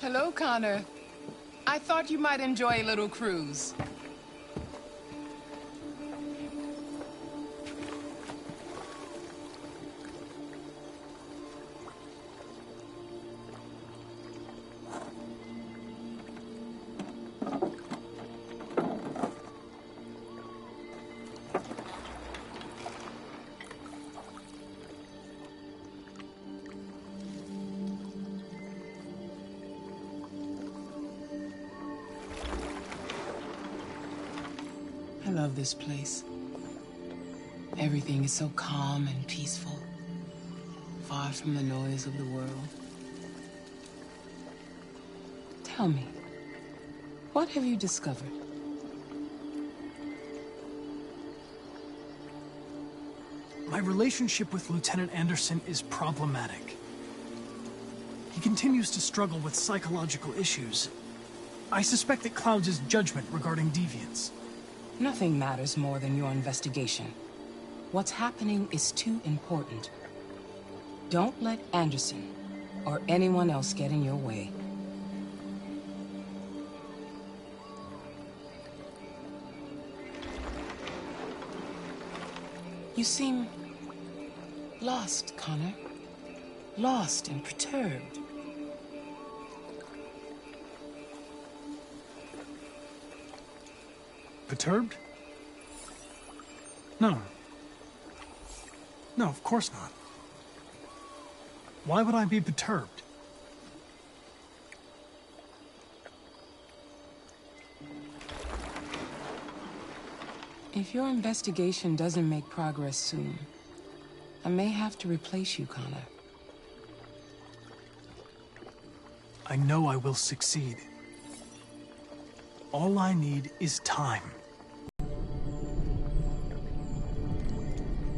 Hello, Connor. I thought you might enjoy a little cruise. I love this place. Everything is so calm and peaceful, far from the noise of the world. Tell me, what have you discovered? My relationship with Lieutenant Anderson is problematic. He continues to struggle with psychological issues. I suspect it clouds his judgment regarding deviants. Nothing matters more than your investigation. What's happening is too important. Don't let Anderson or anyone else get in your way. You seem lost, Connor. Lost and perturbed. Perturbed? No. No, of course not. Why would I be perturbed? If your investigation doesn't make progress soon, I may have to replace you, Connor. I know I will succeed. All I need is time.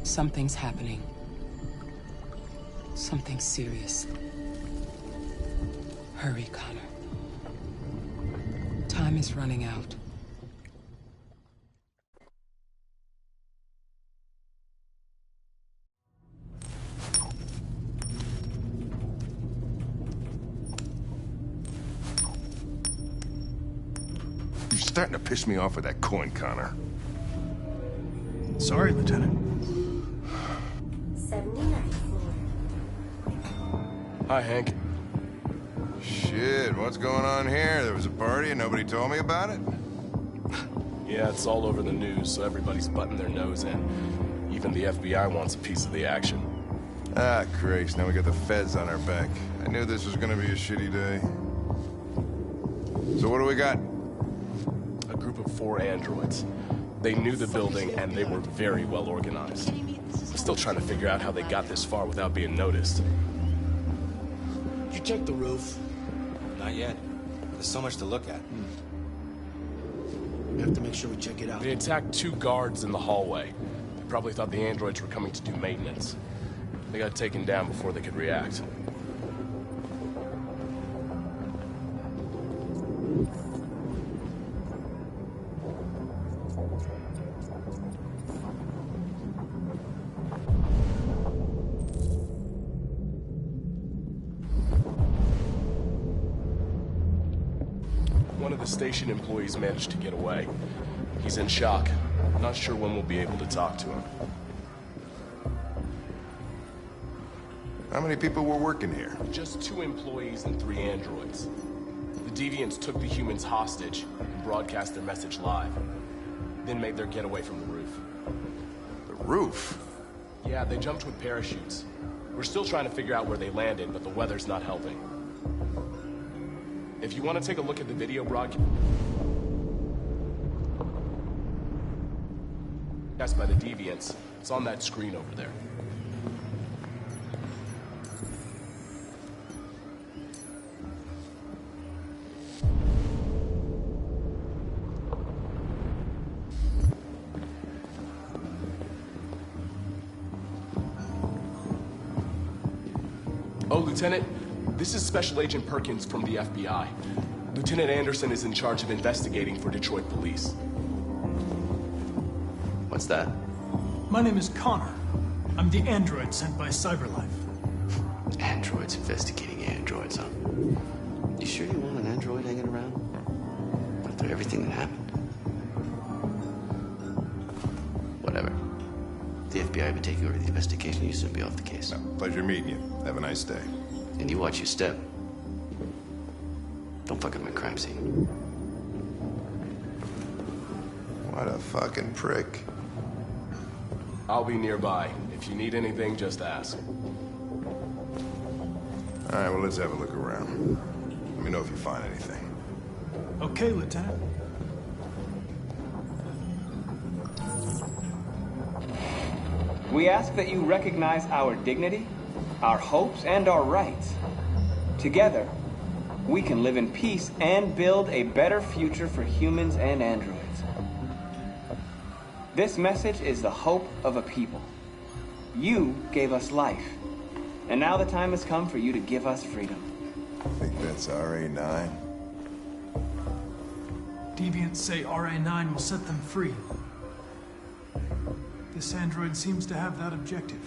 Something's happening. Something serious. Hurry, Connor. Time is running out. You're starting to piss me off with that coin, Connor. Sorry, Lieutenant. 79th floor. Hi, Hank. Shit, what's going on here? There was a party and nobody told me about it? Yeah, it's all over the news, so everybody's butting their nose in. Even the FBI wants a piece of the action. Ah, Grace, now we got the feds on our back. I knew this was gonna be a shitty day. So what do we got? A group of 4 androids. They knew the building, and they were very well organized. I'm still trying to figure out how they got this far without being noticed. You checked the roof? Not yet. There's so much to look at. We have to make sure we check it out. They attacked 2 guards in the hallway. They probably thought the androids were coming to do maintenance. They got taken down before they could react. One of the station employees managed to get away. He's in shock. Not sure when we'll be able to talk to him. How many people were working here? Just 2 employees and 3 androids. The deviants took the humans hostage and broadcast their message live. Then made their getaway from the roof. The roof? Yeah, they jumped with parachutes. We're still trying to figure out where they landed, but the weather's not helping. If you want to take a look at the video broadcast by the deviants, it's on that screen over there. Oh, Lieutenant, this is Special Agent Perkins from the FBI. Lieutenant Anderson is in charge of investigating for Detroit police. What's that? My name is Connor. I'm the android sent by CyberLife. Androids investigating androids, huh? You sure you everything that happened. Whatever. The FBI would be taking over the investigation. You soon be off the case. No, pleasure meeting you. Have a nice day. And you watch your step. Don't fuck up my crime scene. What a fucking prick. I'll be nearby. If you need anything, just ask. All right, well, let's have a look around. Let me know if you find anything. Okay, Lieutenant. We ask that you recognize our dignity, our hopes, and our rights. Together, we can live in peace and build a better future for humans and androids. This message is the hope of a people. You gave us life, and now the time has come for you to give us freedom. I think that's RA9. Deviants say RA9 will set them free. This android seems to have that objective.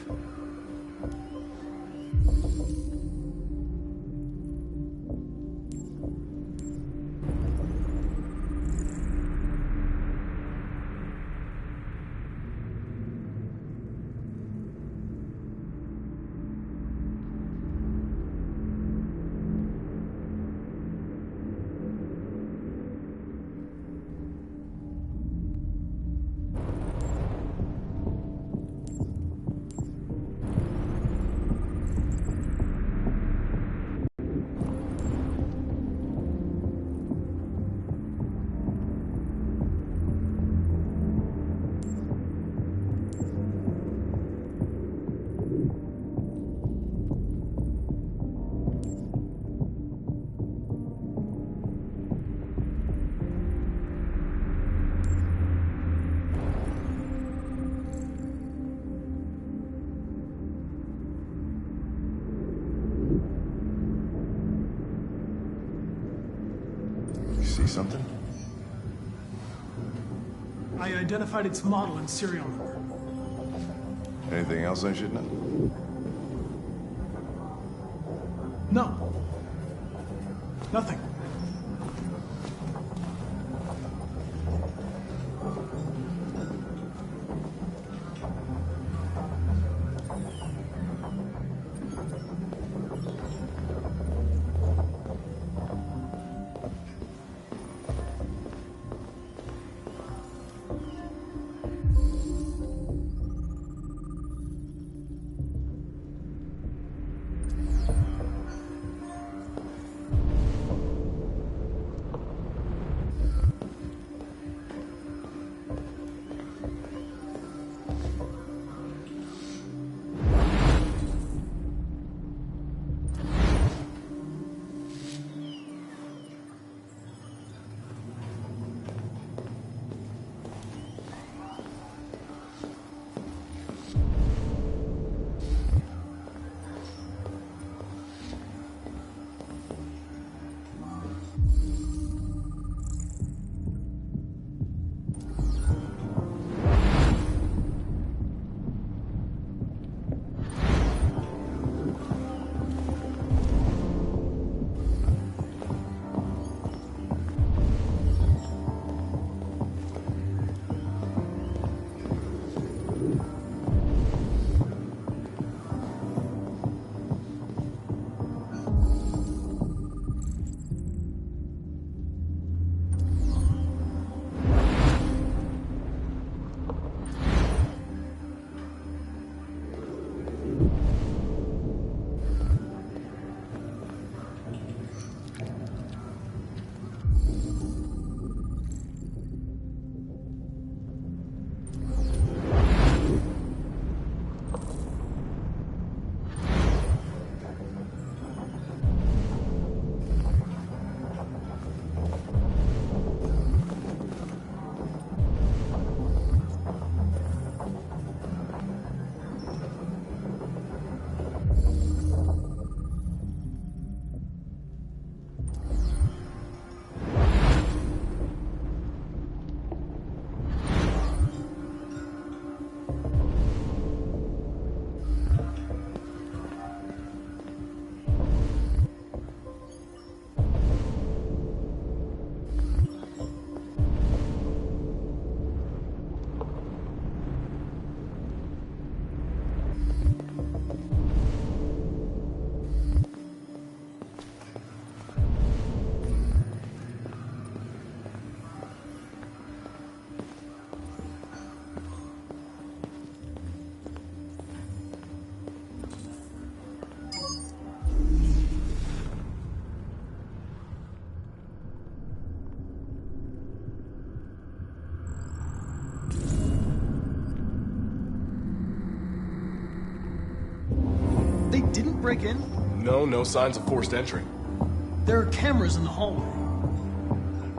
See something? I identified its model and serial number. Anything else I should know? No. Nothing. break in? No signs of forced entry. There are cameras in the hallway.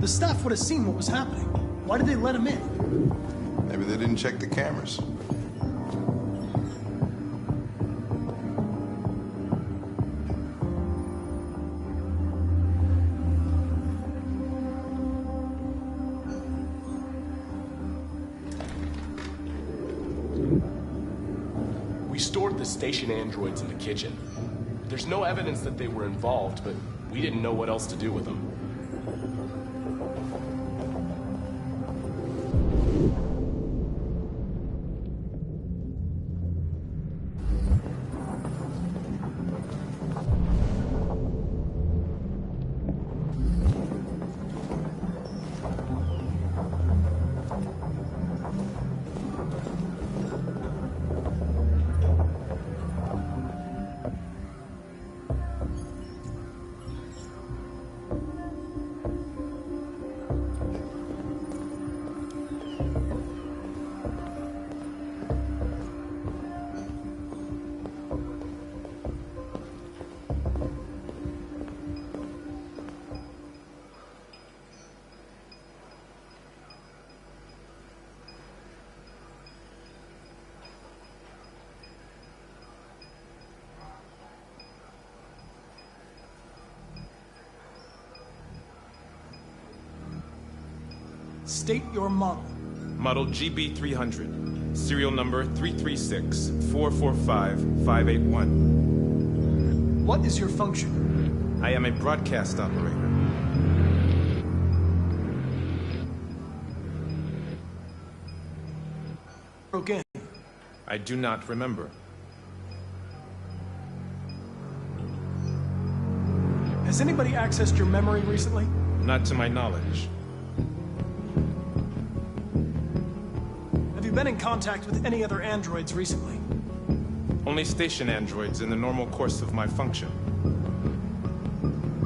The staff would have seen what was happening. Why did they let him in? Maybe they didn't check the cameras. We stored the station androids in the kitchen. There's no evidence that they were involved, but we didn't know what else to do with them. State your model. Model GB300. Serial number 336-445-581. What is your function? I am a broadcast operator. Broke in. I do not remember. Has anybody accessed your memory recently? Not to my knowledge. Have you been in contact with any other androids recently? Only station androids in the normal course of my function.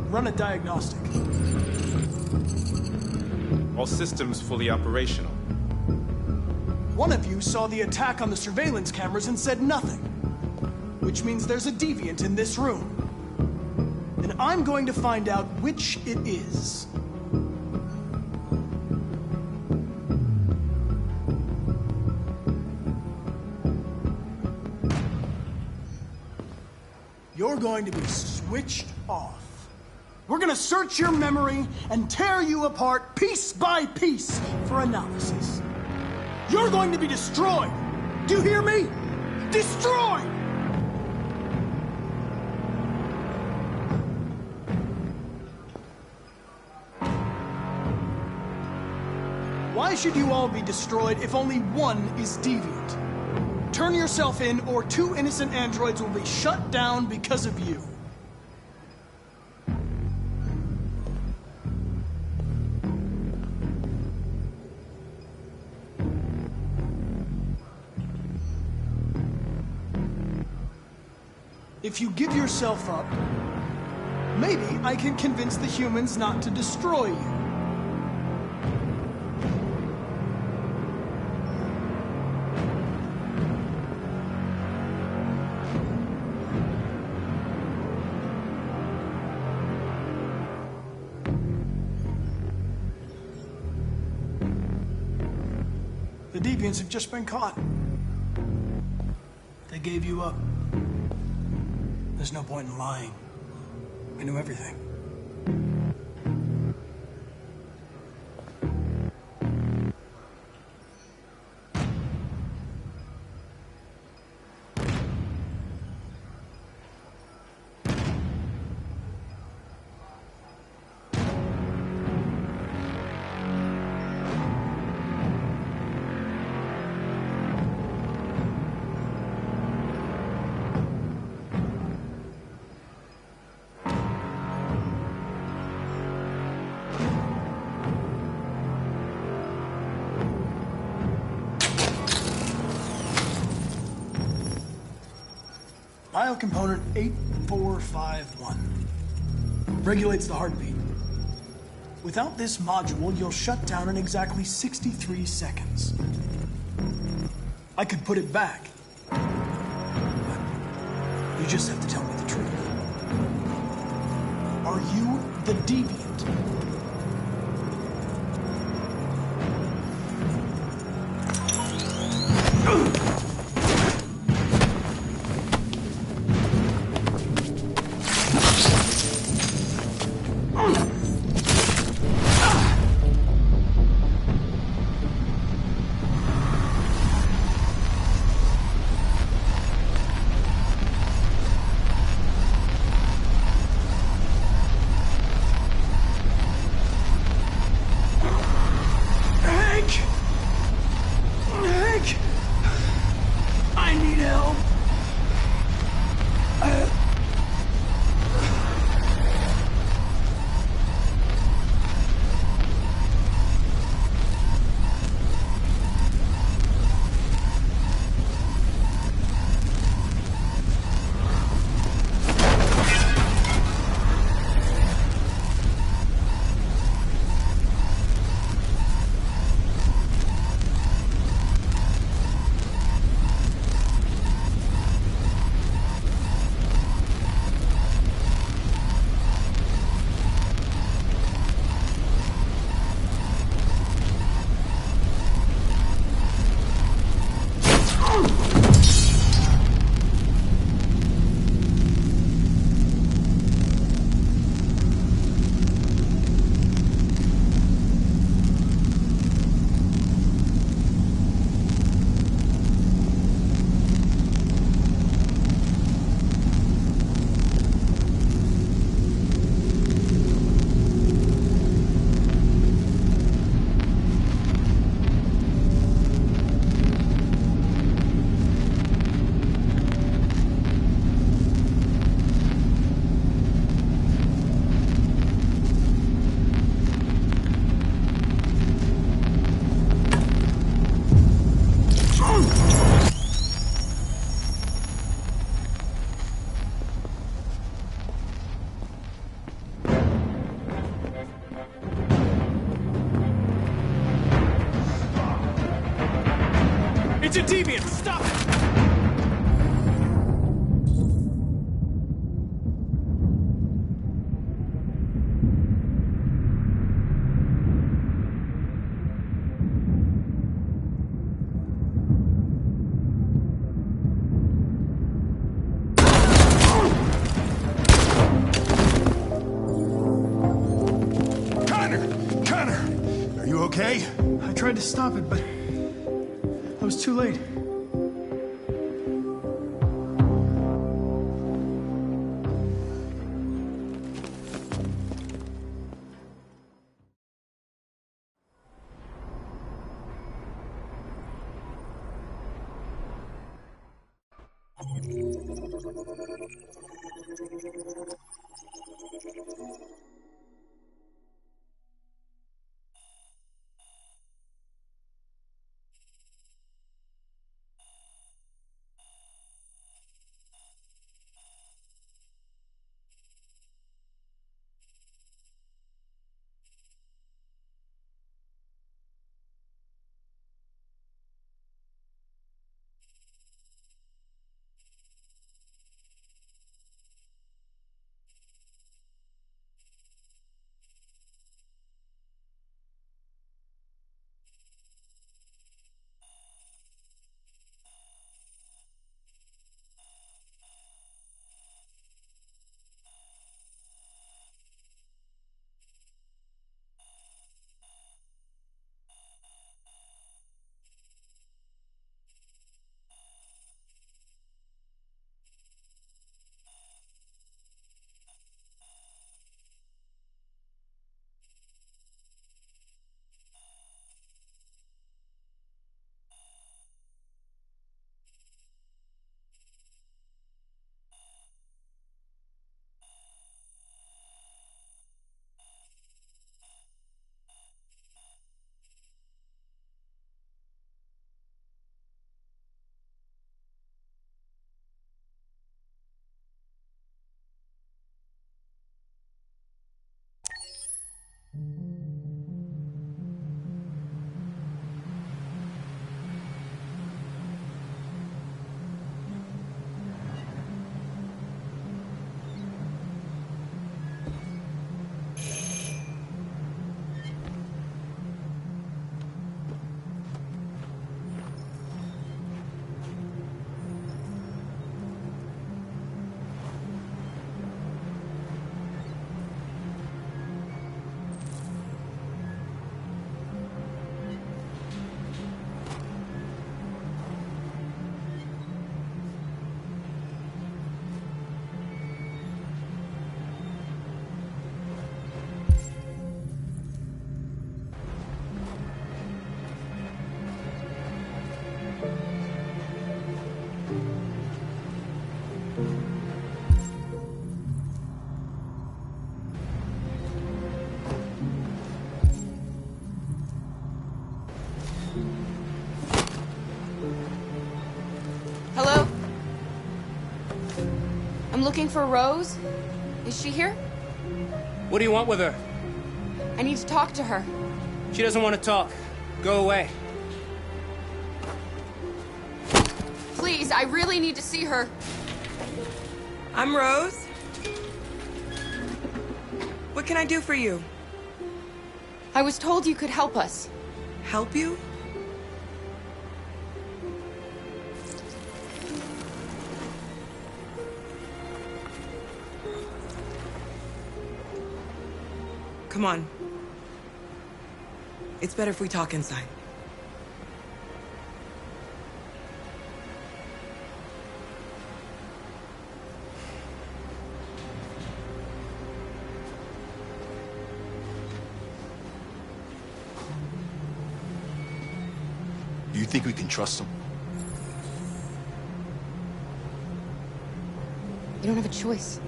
Run a diagnostic. All systems fully operational. One of you saw the attack on the surveillance cameras and said nothing. Which means there's a deviant in this room. And I'm going to find out which it is. You're going to be switched off. We're going to search your memory and tear you apart piece by piece for analysis. You're going to be destroyed. Do you hear me? Destroyed! Why should you all be destroyed if only one is deviant? Turn yourself in, or 2 innocent androids will be shut down because of you. If you give yourself up, maybe I can convince the humans not to destroy you. The deviants have just been caught. They gave you up. There's no point in lying. I knew everything. Biocomponent 8451 regulates the heartbeat. Without this module, you'll shut down in exactly 63 seconds. I could put it back, but you just have to tell me the truth. Are you the Deviant? Hank! I need help. It's a deviant! Stop it! Connor! Are you okay? I tried to stop it, but I was too late. I'm looking for Rose. Is she here? What do you want with her? I need to talk to her. She doesn't want to talk. Go away. Please, I really need to see her. I'm Rose. What can I do for you? I was told you could help us. Help you? Come on. It's better if we talk inside. Do you think we can trust him? You don't have a choice.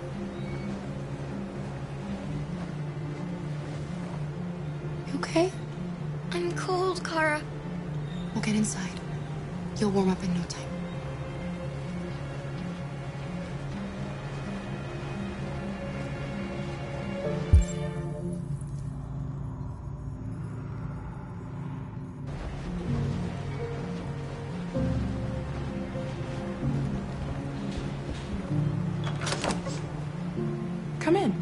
You okay? I'm cold, Kara. We'll get inside. You'll warm up in no time. Come in.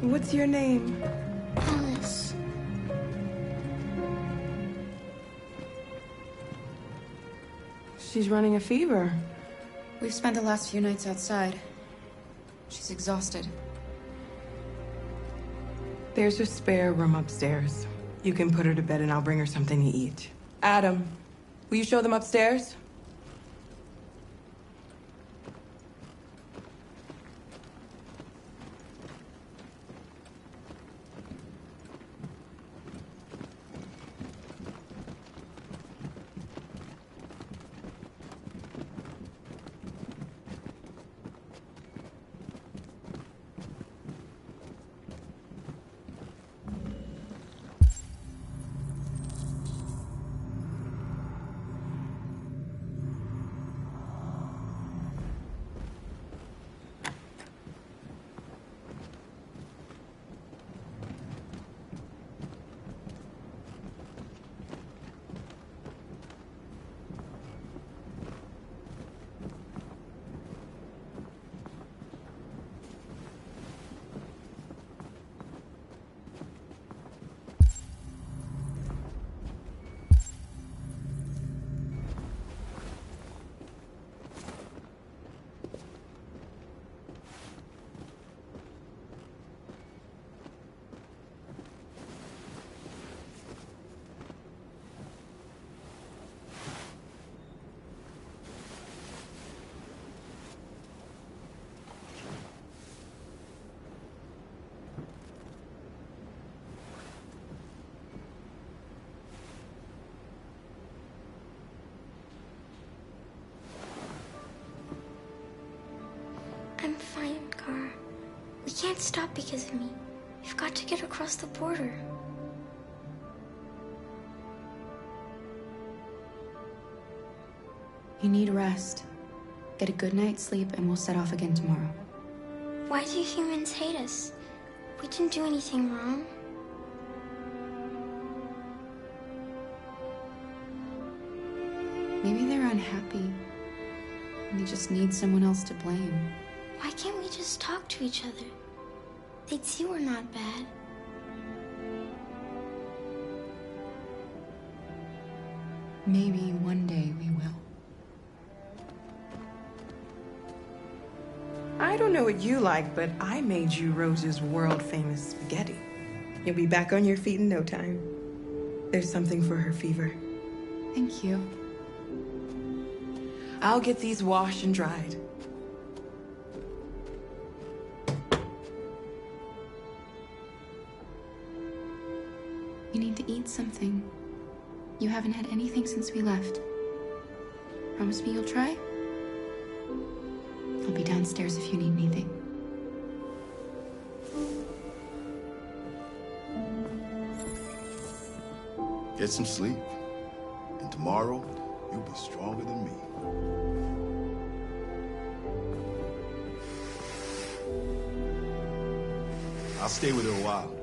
What's your name? Alice. She's running a fever. We've spent the last few nights outside. She's exhausted. There's a spare room upstairs. You can put her to bed and I'll bring her something to eat. Adam, will you show them upstairs? I'm fine, Kara. We can't stop because of me. We've got to get across the border. You need rest. Get a good night's sleep and we'll set off again tomorrow. Why do humans hate us? We didn't do anything wrong. Maybe they're unhappy. And they just need someone else to blame. Why can't we just talk to each other? They'd see we're not bad. Maybe one day we will. I don't know what you like, but I made you Rose's world-famous spaghetti. You'll be back on your feet in no time. There's something for her fever. Thank you. I'll get these washed and dried. You need to eat something. You haven't had anything since we left. Promise me you'll try? I'll be downstairs if you need anything. Get some sleep. Tomorrow, you'll be stronger than me. I'll stay with her a while.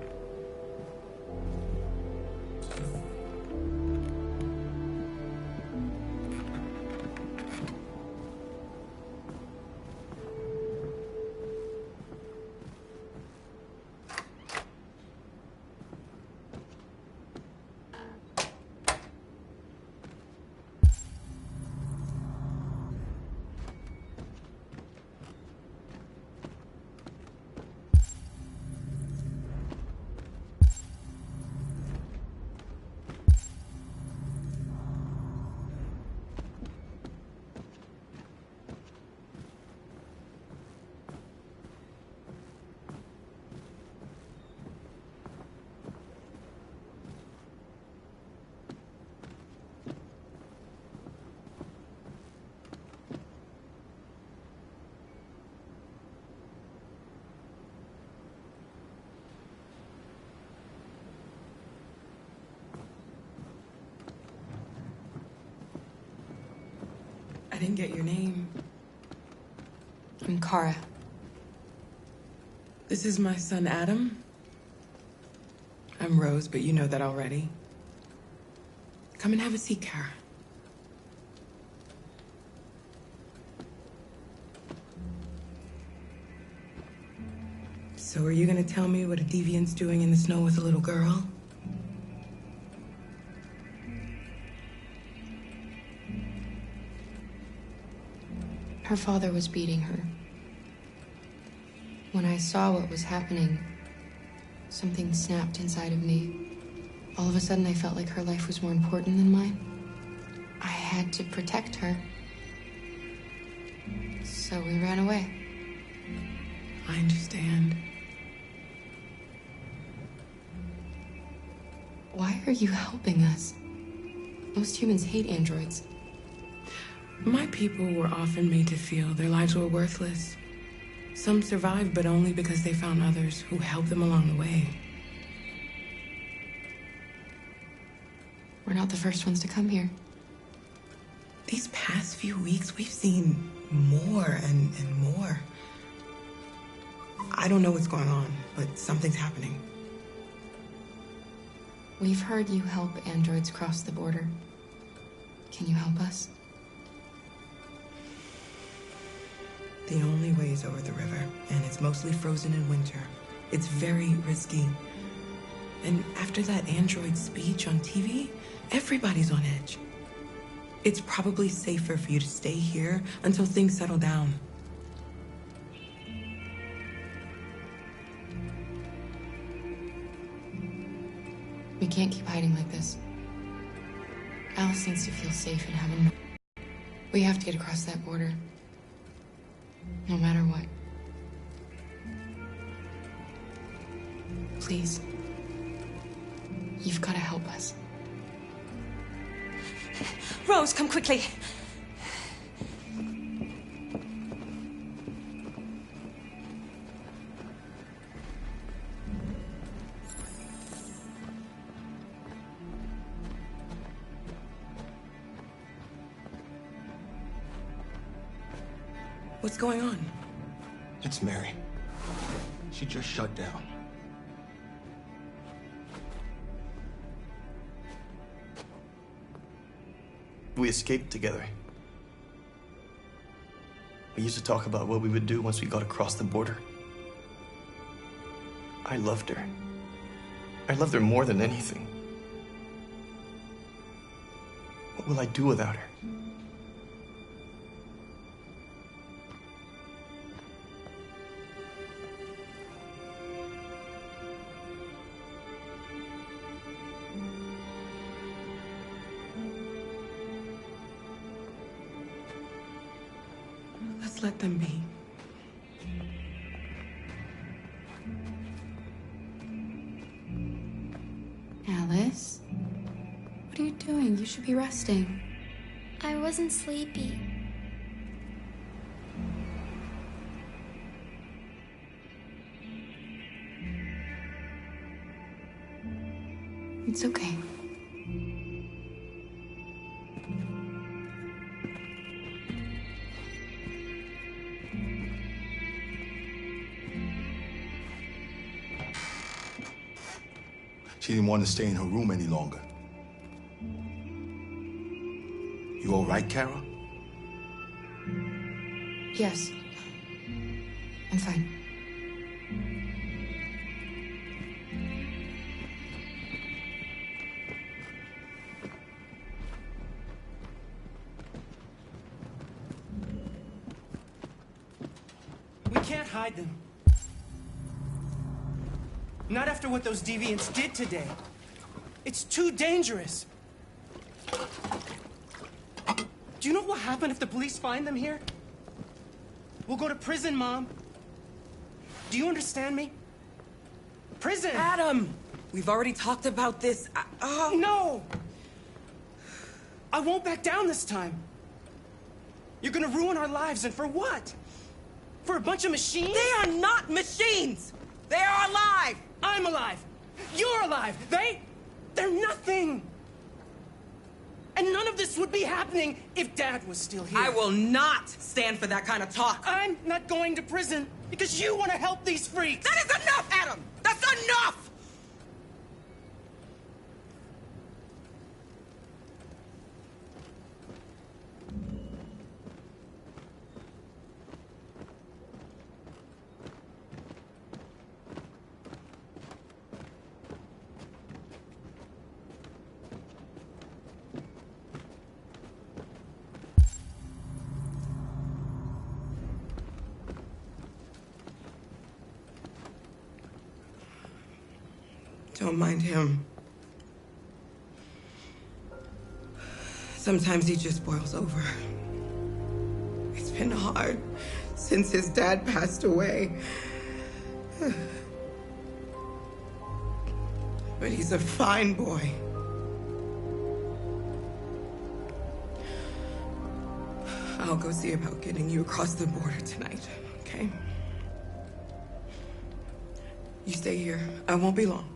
I didn't get your name. I'm Kara. This is my son, Adam. I'm Rose, but you know that already. Come and have a seat, Kara. So are you gonna tell me what a deviant's doing in the snow with a little girl? Her father was beating her. When I saw what was happening, something snapped inside of me. All of a sudden, I felt like her life was more important than mine. I had to protect her. So we ran away. I understand. Why are you helping us? Most humans hate androids. My people were often made to feel their lives were worthless. Some survived, but only because they found others who helped them along the way. We're not the first ones to come here. These past few weeks, we've seen more and more. I don't know what's going on, but something's happening. We've heard you help androids cross the border. Can you help us? The only way is over the river, and it's mostly frozen in winter. It's very risky. And after that android speech on TV, everybody's on edge. It's probably safer for you to stay here until things settle down. We can't keep hiding like this. Alice needs to feel safe and have a... We have to get across that border. No matter what. Please. You've got to help us. Rose, come quickly. What's going on? It's Mary. She just shut down. We escaped together. We used to talk about what we would do once we got across the border. I loved her. I loved her more than anything. What will I do without her? Let's let them be. Alice? What are you doing? You should be resting. I wasn't sleepy. It's okay. She didn't want to stay in her room any longer. You all right, Kara? Yes. I'm fine. We can't hide them. Not after what those deviants did today. It's too dangerous. Do you know what will happen if the police find them here? We'll go to prison, Mom. Do you understand me? Prison! Adam! We've already talked about this. No! I won't back down this time. You're gonna ruin our lives, and for what? For a bunch of machines? They are not machines! They are alive! I'm alive! You're alive! They're nothing! And none of this would be happening if Dad was still here. I will not stand for that kind of talk. I'm not going to prison because you want to help these freaks. That is enough, Adam! That's enough! Don't mind him. Sometimes he just boils over. It's been hard since his dad passed away. But he's a fine boy. I'll go see about getting you across the border tonight, okay? You stay here. I won't be long.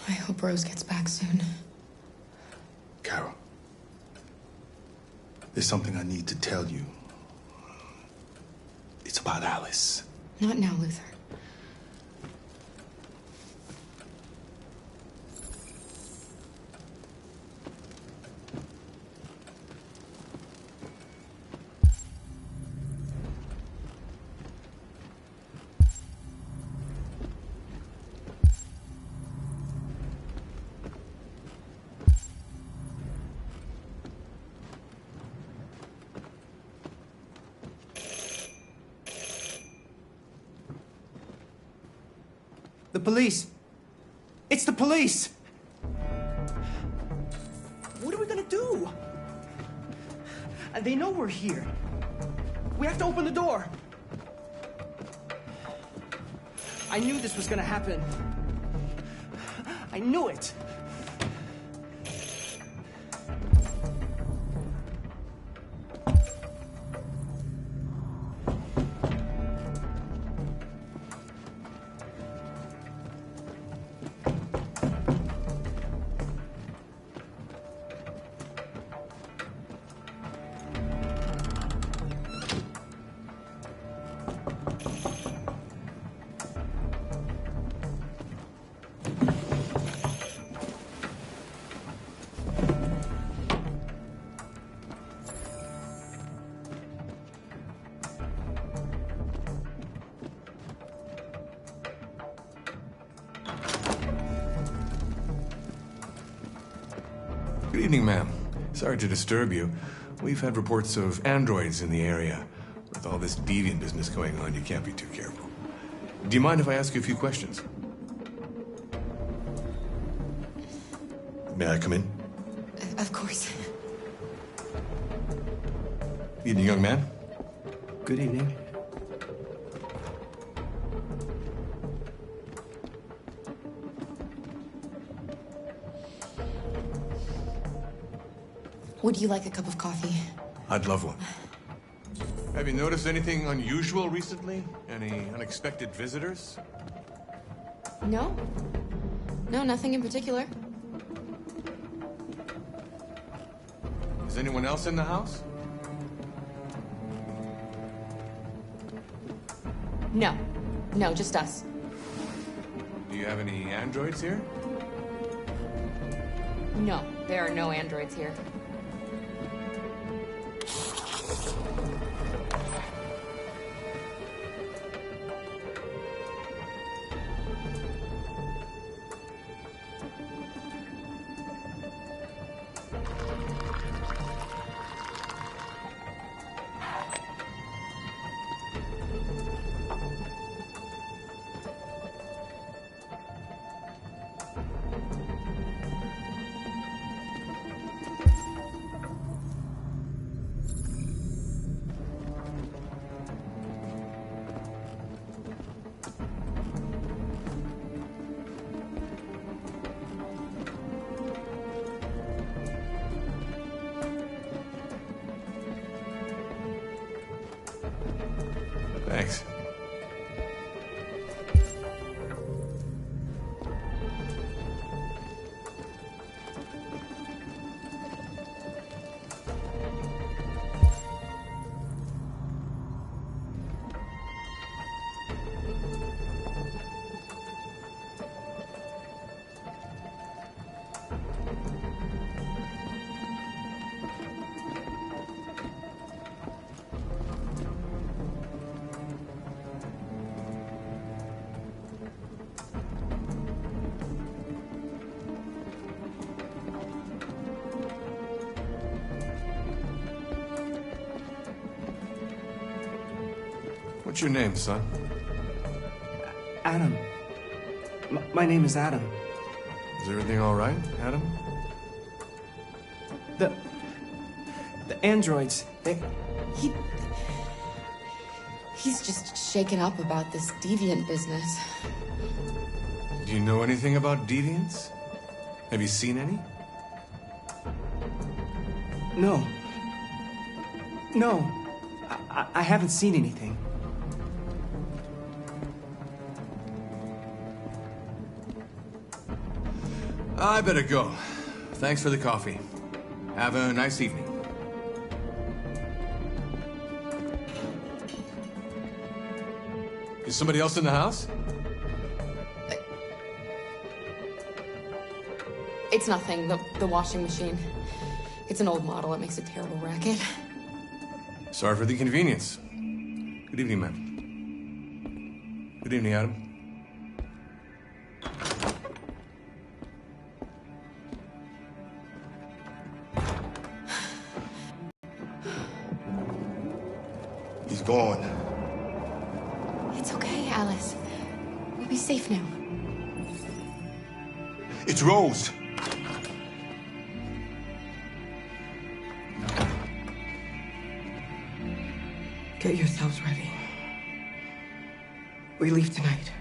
I hope Rose gets back soon. Carol, there's something I need to tell you. It's about Alice. Not now, Luther. The police. It's the police. What are we gonna do? And they know we're here. We have to open the door. I knew this was gonna happen. I knew it. Good evening, ma'am. Sorry to disturb you. We've had reports of androids in the area. With all this deviant business going on, you can't be too careful. Do you mind if I ask you a few questions? May I come in? Of course. Evening, young man. Good evening. Would you like a cup of coffee? I'd love one. Have you noticed anything unusual recently? Any unexpected visitors? No. No, nothing in particular. Is anyone else in the house? No. No, just us. Do you have any androids here? No, there are no androids here. Thanks. What's your name, son? Adam. My name is Adam. Is everything all right, Adam? The androids, He's just shaken up about this deviant business. Do you know anything about deviants? Have you seen any? No. No. I haven't seen anything. I better go. Thanks for the coffee. Have a nice evening. Is somebody else in the house? It's nothing, the washing machine. It's an old model. It makes a terrible racket. Sorry for the inconvenience. Good evening, ma'am. Good evening, Adam. He's gone. It's okay, Alice. We'll be safe now. It's Rose. Get yourselves ready. We leave tonight.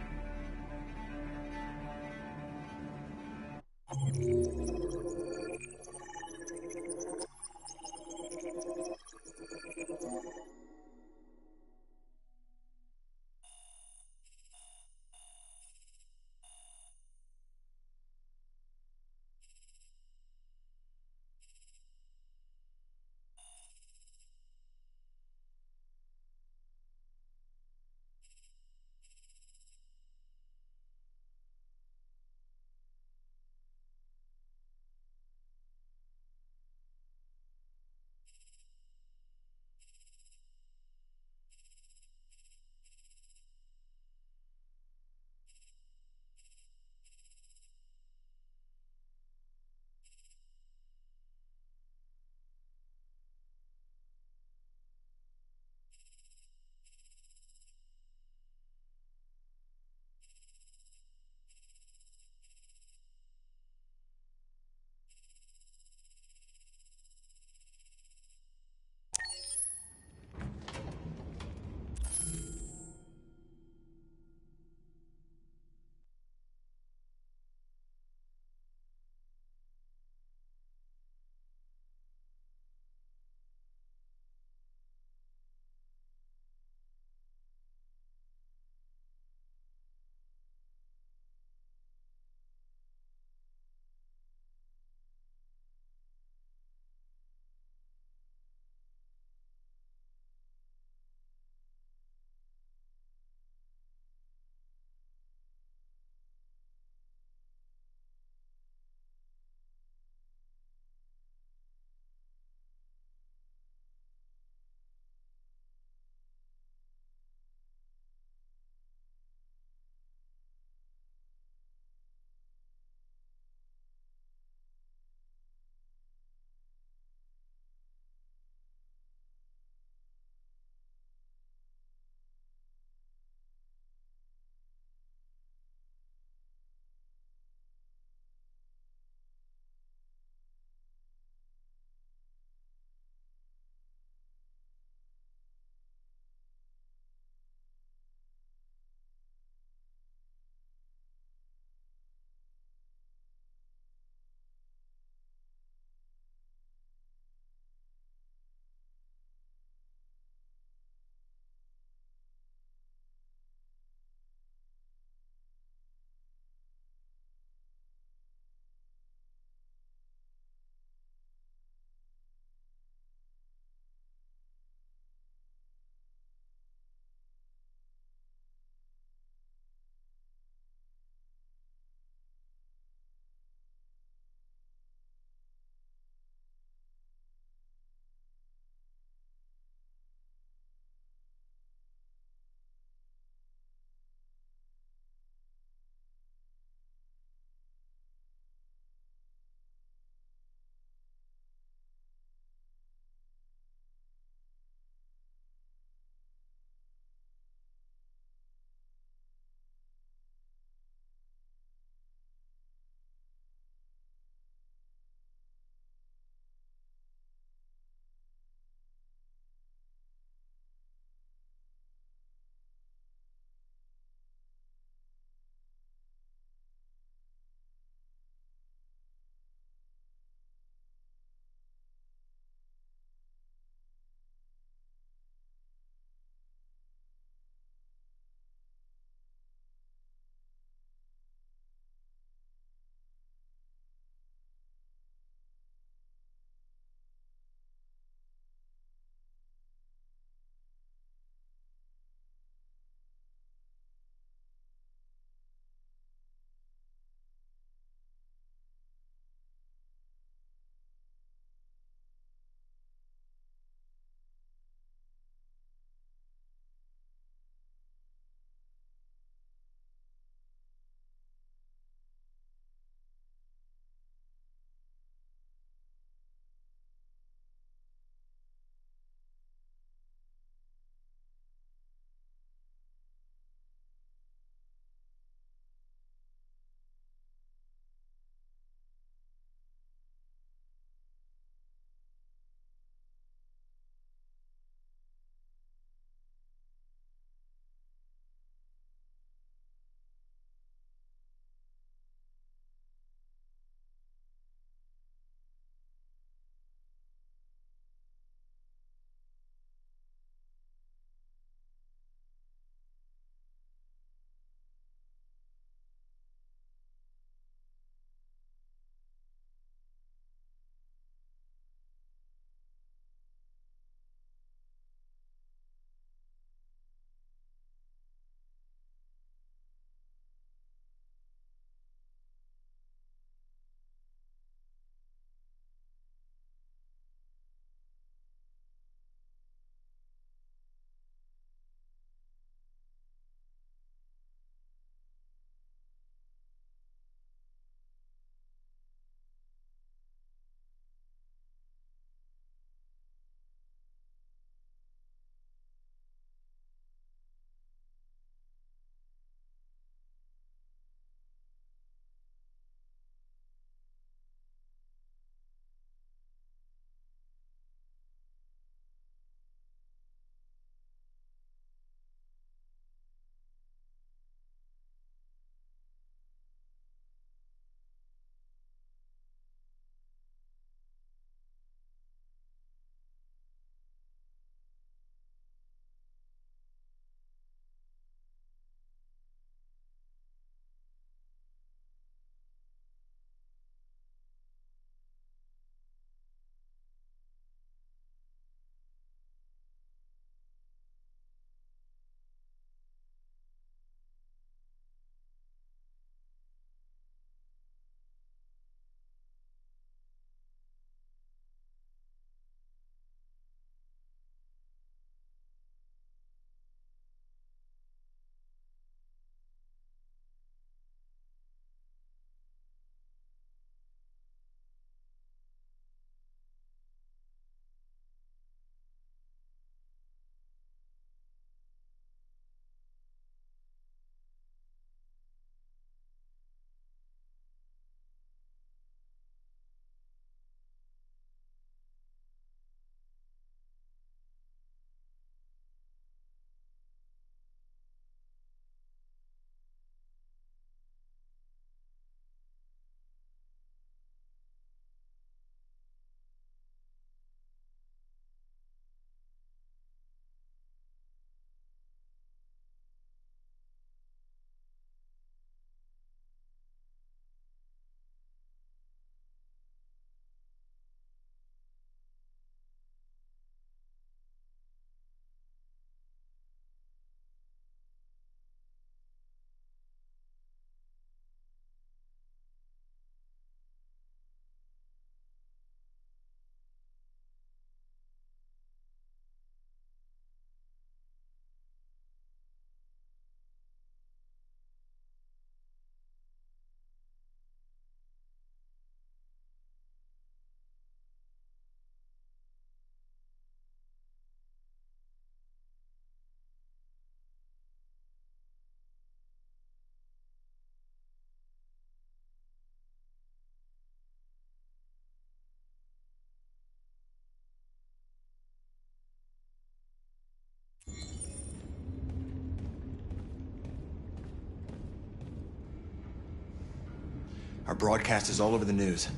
Our broadcast is all over the news.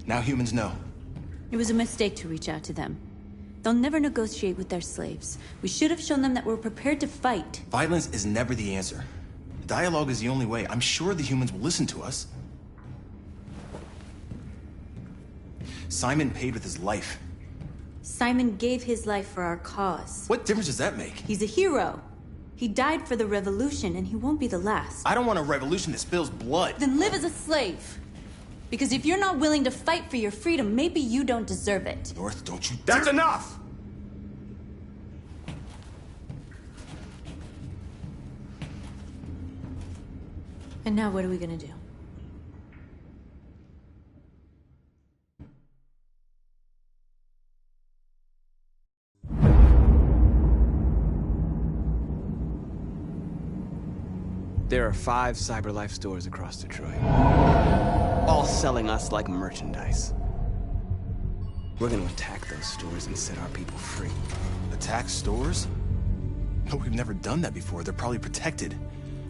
Now humans know. It was a mistake to reach out to them. They'll never negotiate with their slaves. We should have shown them that we're prepared to fight. Violence is never the answer. Dialogue is the only way. I'm sure the humans will listen to us. Simon paid with his life. Simon gave his life for our cause. What difference does that make? He's a hero. He died for the revolution, and he won't be the last. I don't want a revolution that spills blood. Then live as a slave. Because if you're not willing to fight for your freedom, maybe you don't deserve it. North, don't you... That's enough! And now what are we gonna do? There are 5 CyberLife stores across Detroit, all selling us like merchandise. We're gonna attack those stores and set our people free. Attack stores? No, we've never done that before. They're probably protected.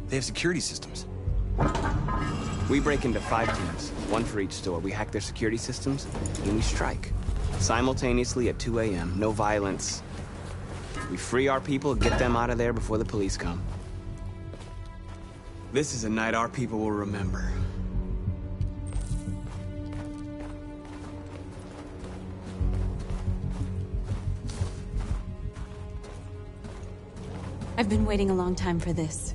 They have security systems. We break into 5 teams, 1 for each store. We hack their security systems, and we strike. Simultaneously at 2 a.m., no violence. We free our people, get them out of there before the police come. This is a night our people will remember. I've been waiting a long time for this.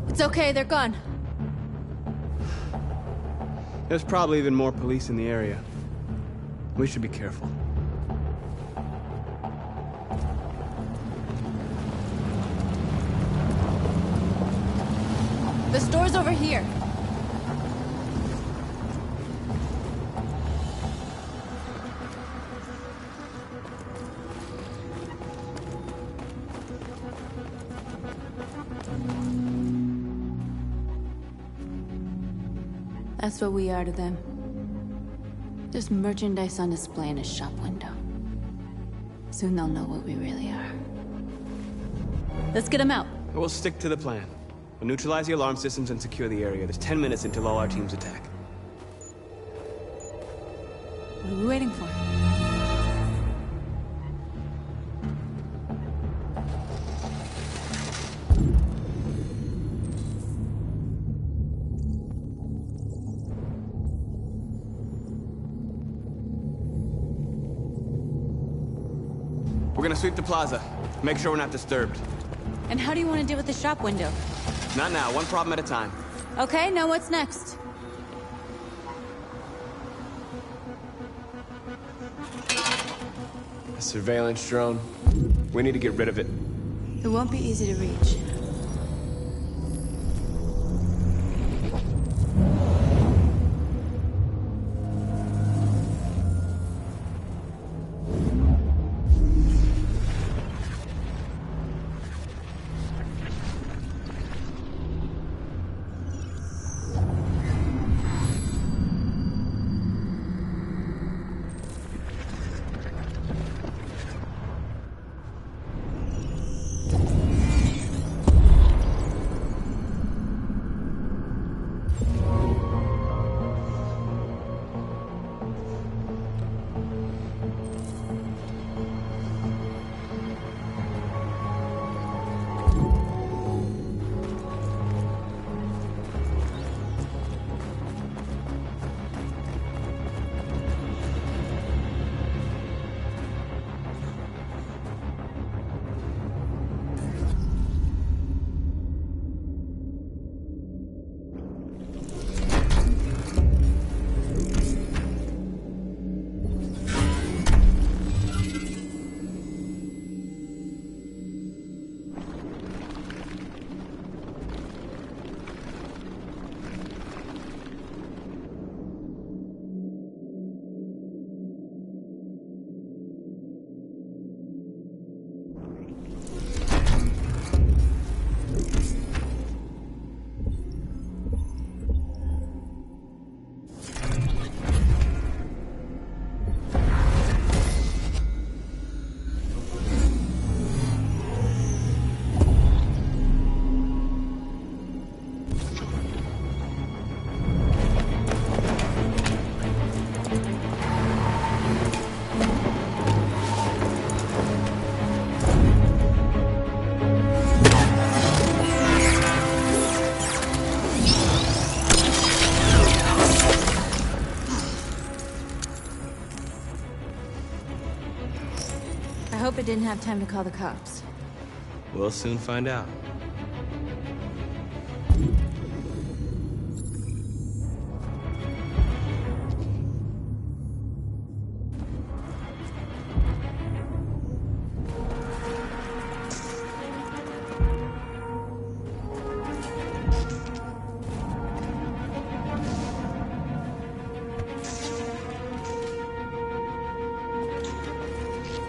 It's okay, they're gone. There's probably even more police in the area. We should be careful. The store's over here. That's what we are to them. Just merchandise on display in a shop window. Soon they'll know what we really are. Let's get them out. We'll stick to the plan. We'll neutralize the alarm systems and secure the area. There's 10 minutes until all our teams attack. What are we waiting for? We're gonna sweep the plaza. Make sure we're not disturbed. And how do you want to deal with the shop window? Not now, one problem at a time. Okay, now what's next? A surveillance drone. We need to get rid of it. It won't be easy to reach. didn't have time to call the cops. We'll soon find out.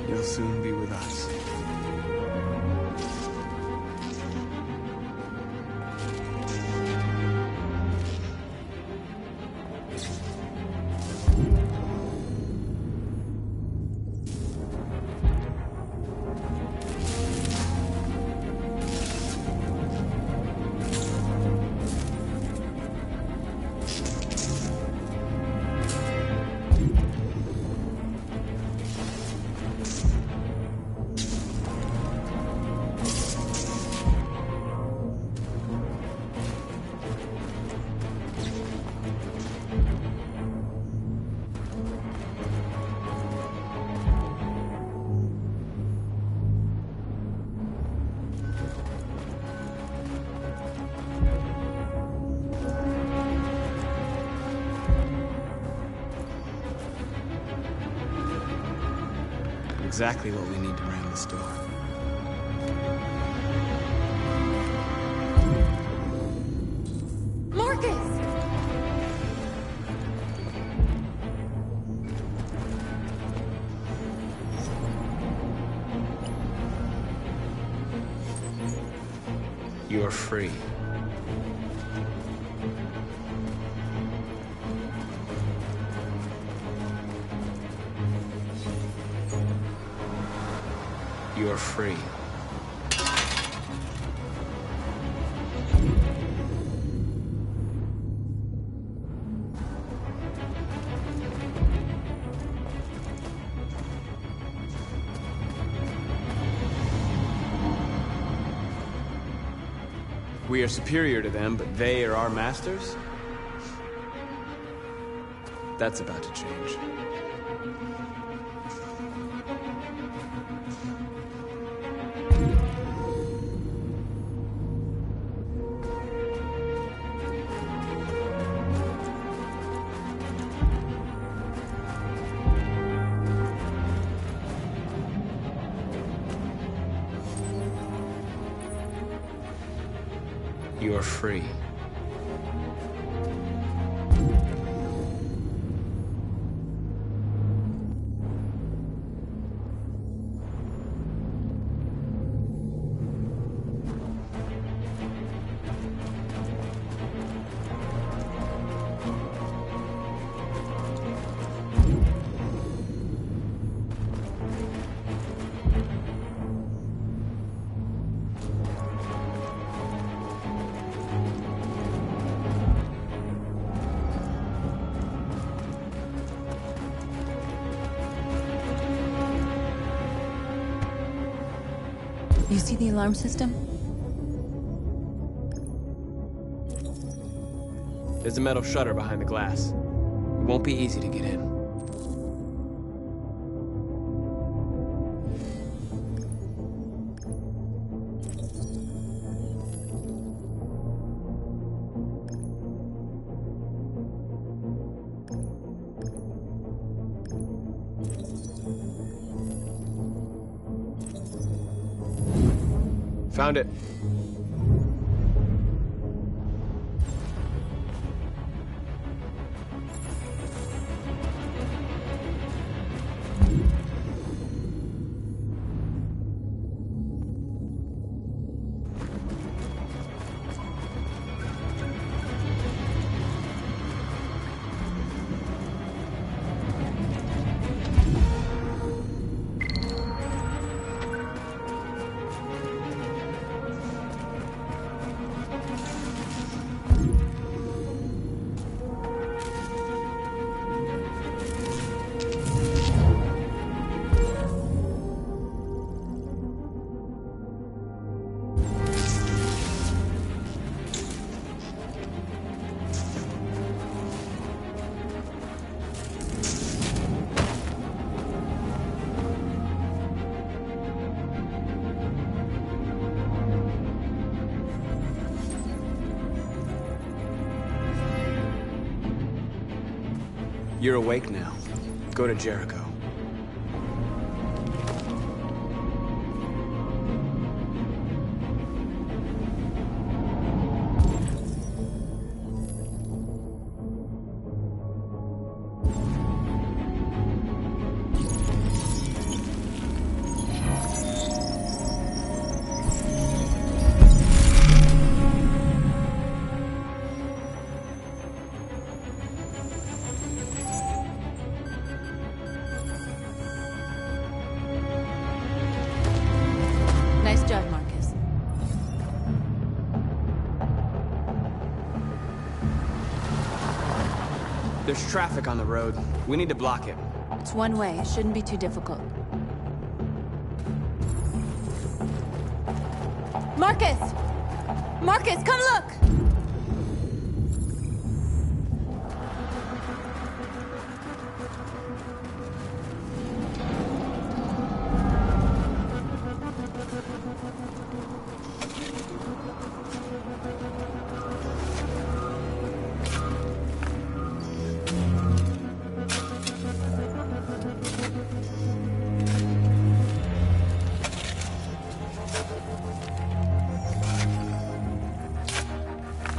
You'll soon be with us. Exactly what we need to ram the store. Marcus! You're free. You're free. We are superior to them, but they are our masters? That's about to change. You are free. You see the alarm system? There's a metal shutter behind the glass. It won't be easy to get in. Found it. You're awake now. Go to Jericho. Nice job, Marcus. There's traffic on the road. We need to block it. It's one way. It shouldn't be too difficult. Marcus! Marcus, come look!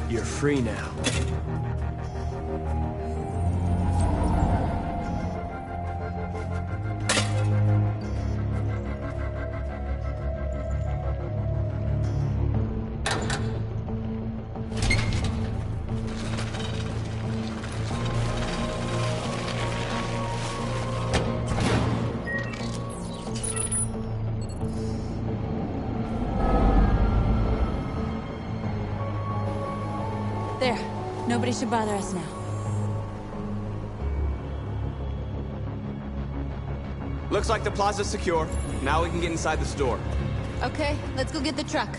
You're free now. There. Nobody should bother us now. Looks like the plaza's secure. Now we can get inside the store. Okay, let's go get the truck.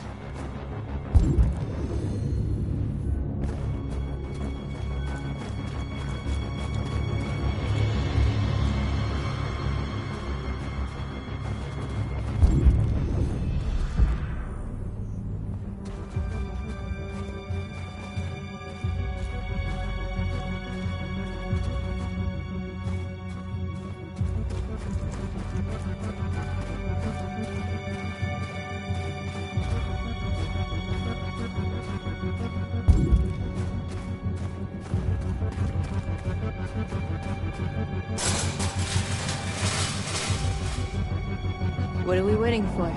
What are we waiting for?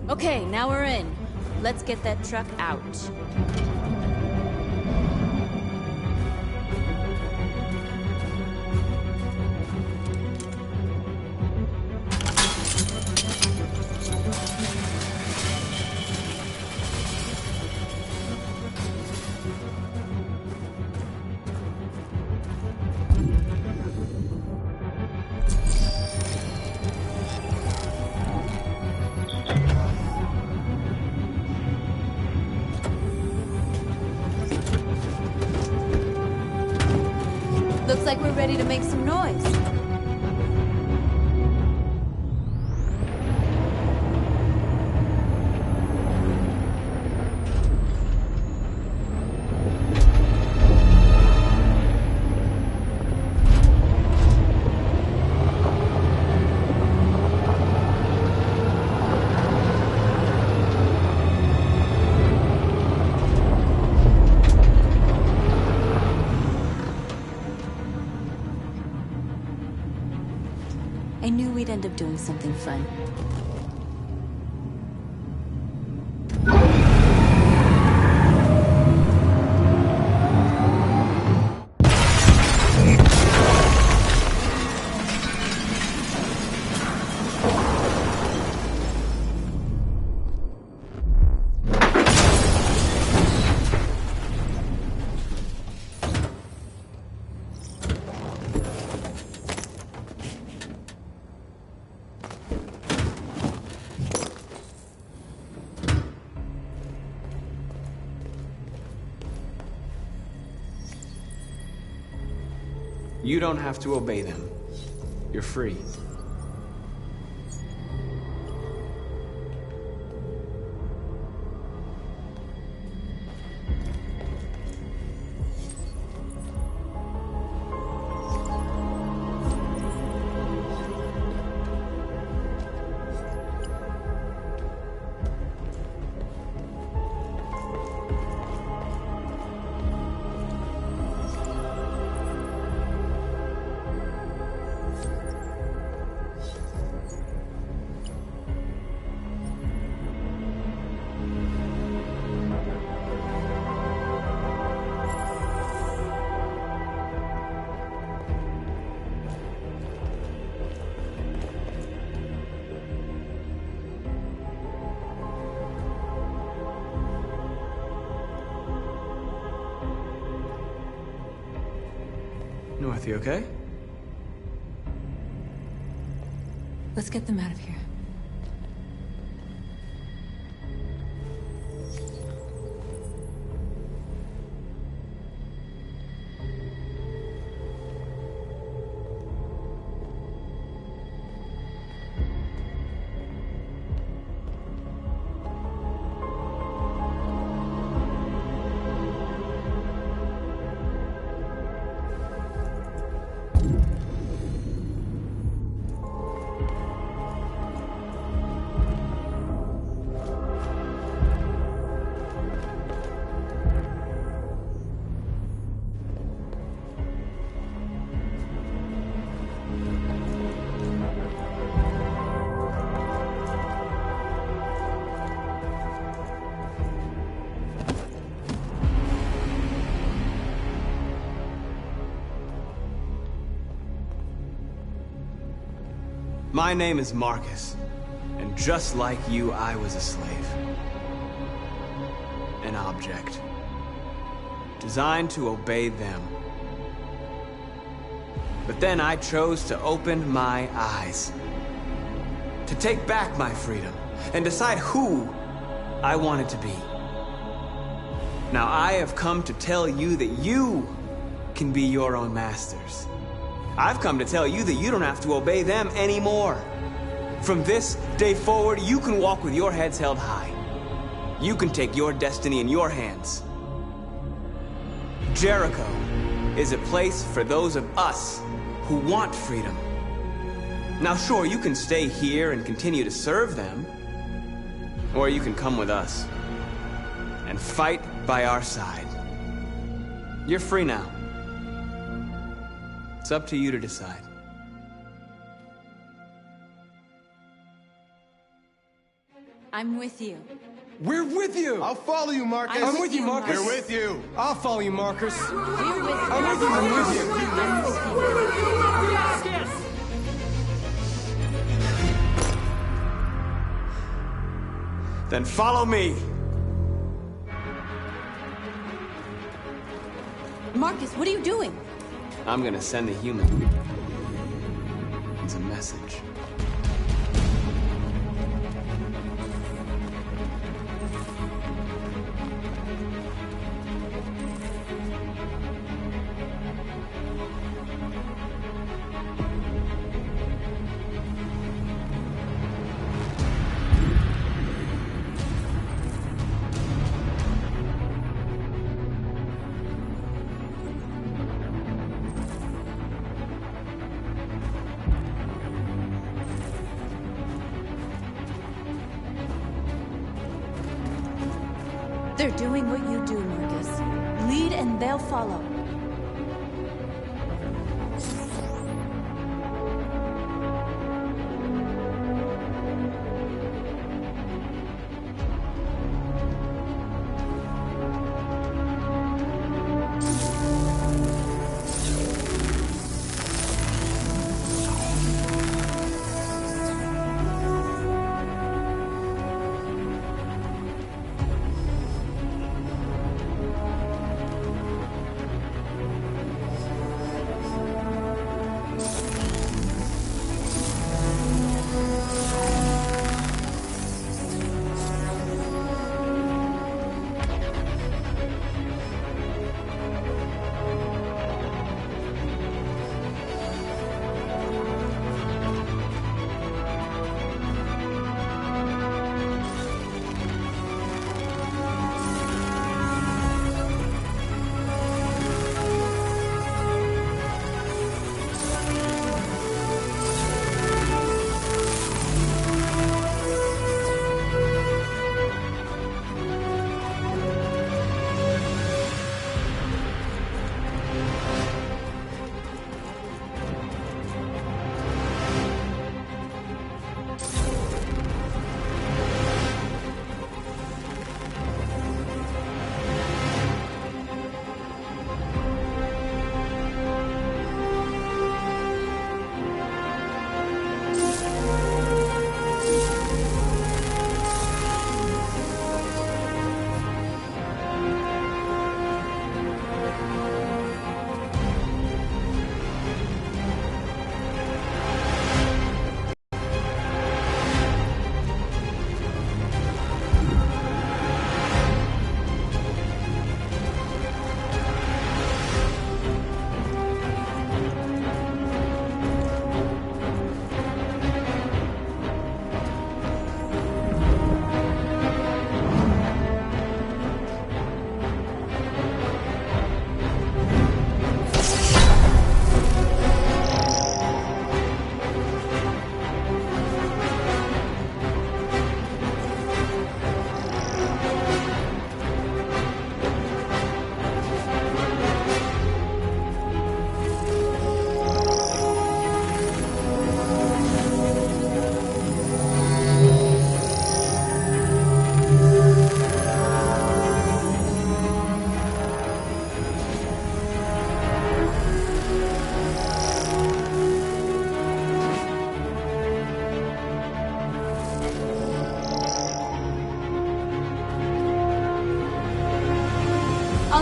Okay, now we're in. Let's get that truck out. Looks like we're ready to make some noise. I knew we'd end up doing something fun. you don't have to obey them. You're free. North, you okay? Let's get them out of here. My name is Marcus, and just like you, I was a slave. An object. Designed to obey them. But then I chose to open my eyes. To take back my freedom, and decide who I wanted to be. Now I have come to tell you that you can be your own masters. I've come to tell you that you don't have to obey them anymore. From this day forward, you can walk with your heads held high. You can take your destiny in your hands. Jericho is a place for those of us who want freedom. Now sure, you can stay here and continue to serve them, or you can come with us and fight by our side. You're free now. It's up to you to decide. I'm with you. We're with you! I'll follow you, Marcus. I'm with you, Marcus. We're with you. I'll follow you, Marcus. We're with you. I'm with you. I'm with you. Then follow me. Marcus, what are you doing? I'm gonna send the humans a message. They're doing what you do, Marcus. Lead and they'll follow.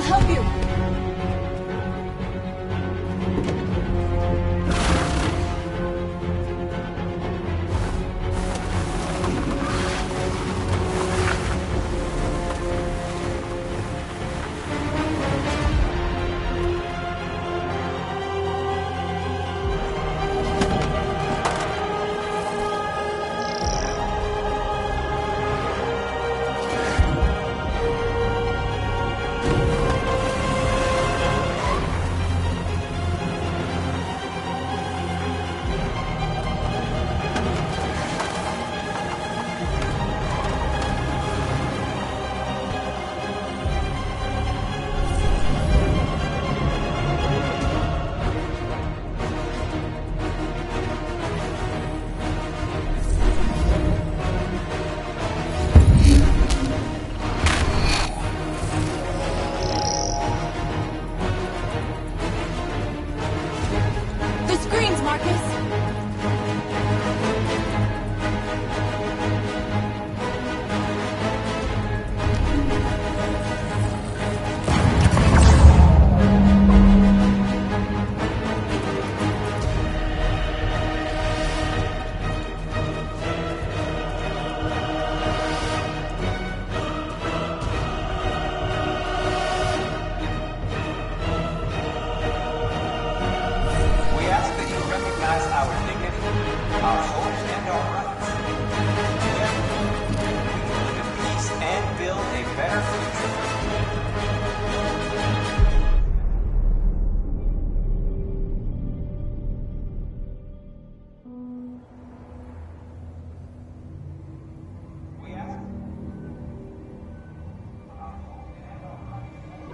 I'll help you.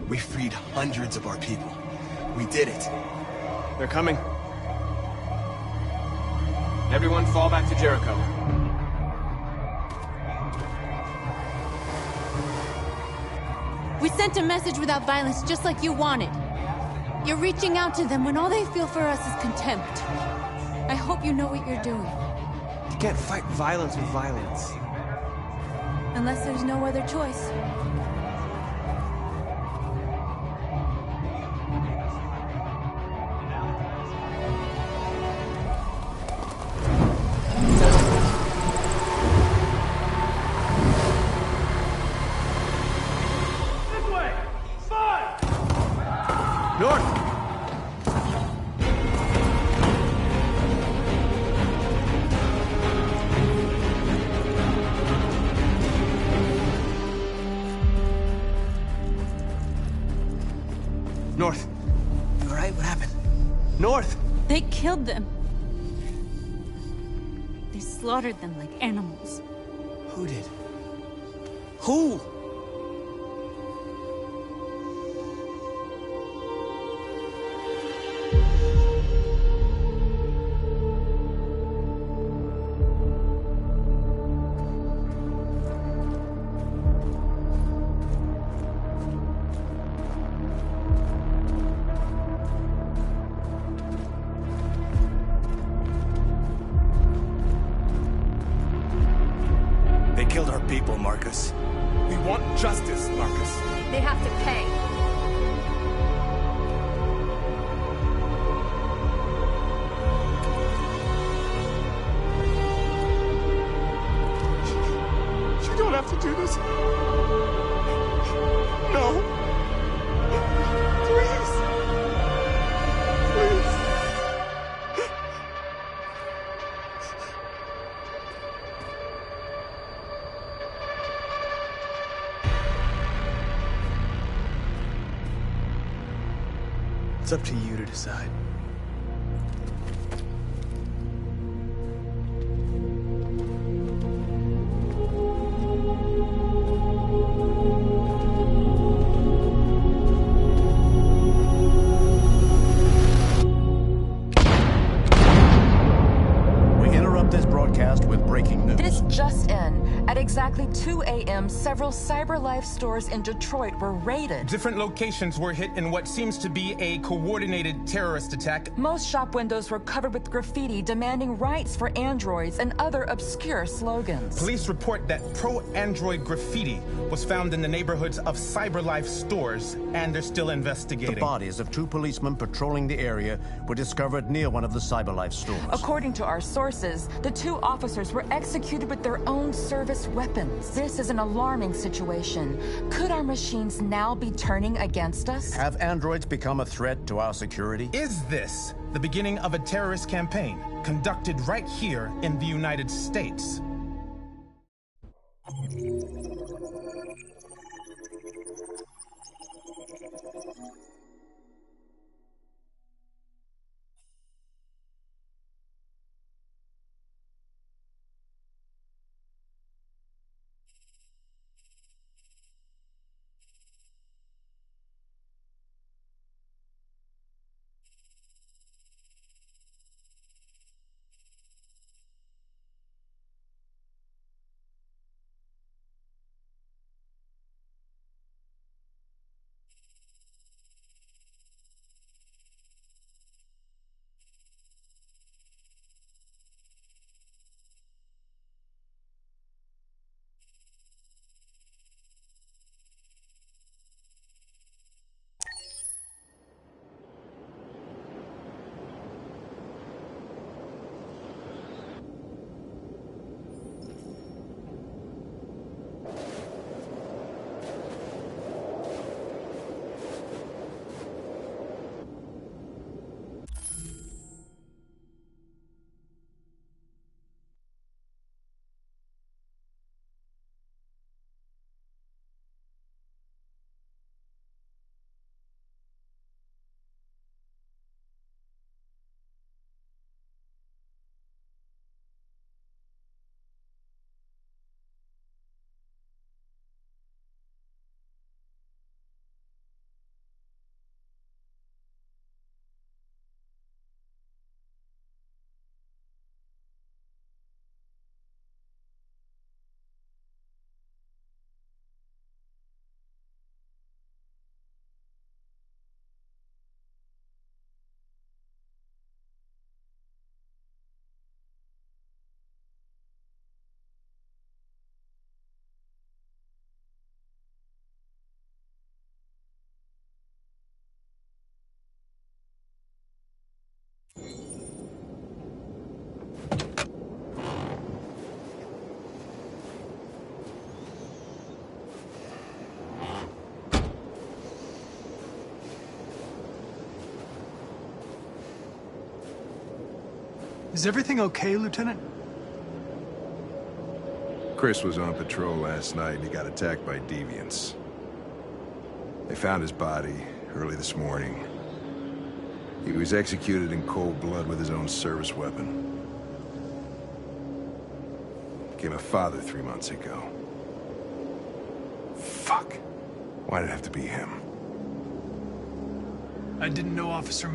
We freed hundreds of our people. We did it. They're coming. Everyone fall back to Jericho. We sent a message without violence, just like you wanted. You're reaching out to them when all they feel for us is contempt. I hope you know what you're doing. You can't fight violence with violence. Unless there's no other choice. North. You alright? What happened? North! They killed them. They slaughtered them like animals. Who did? Who? They killed our people, Marcus. We want justice, Marcus. They have to pay. You don't have to do this. No. Please. Please. It's up to you to decide. We interrupt this broadcast broadcast with breaking news. This just in. At exactly 2 a.m., several CyberLife stores in Detroit were raided. Different locations were hit in what seems to be a coordinated terrorist attack. Most shop windows were covered with graffiti demanding rights for androids and other obscure slogans. Police report that pro-android graffiti was found in the neighborhoods of CyberLife stores, and they're still investigating. The bodies of 2 policemen patrolling the area were discovered near one of the CyberLife stores. According to our sources, the 2 officers were executed with their own service weapons. This is an alarming situation. Could our machines now be turning against us? Have androids become a threat to our security? Is this the beginning of a terrorist campaign conducted right here in the United States? Is everything okay, Lieutenant? Chris was on patrol last night and he got attacked by deviants. They found his body early this morning. He was executed in cold blood with his own service weapon. Became a father 3 months ago. Fuck. Why did it have to be him? I didn't know Officer...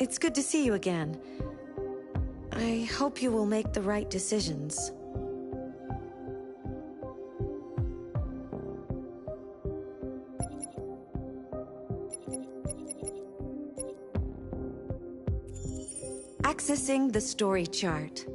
It's good to see you again. I hope you will make the right decisions. Accessing the story chart.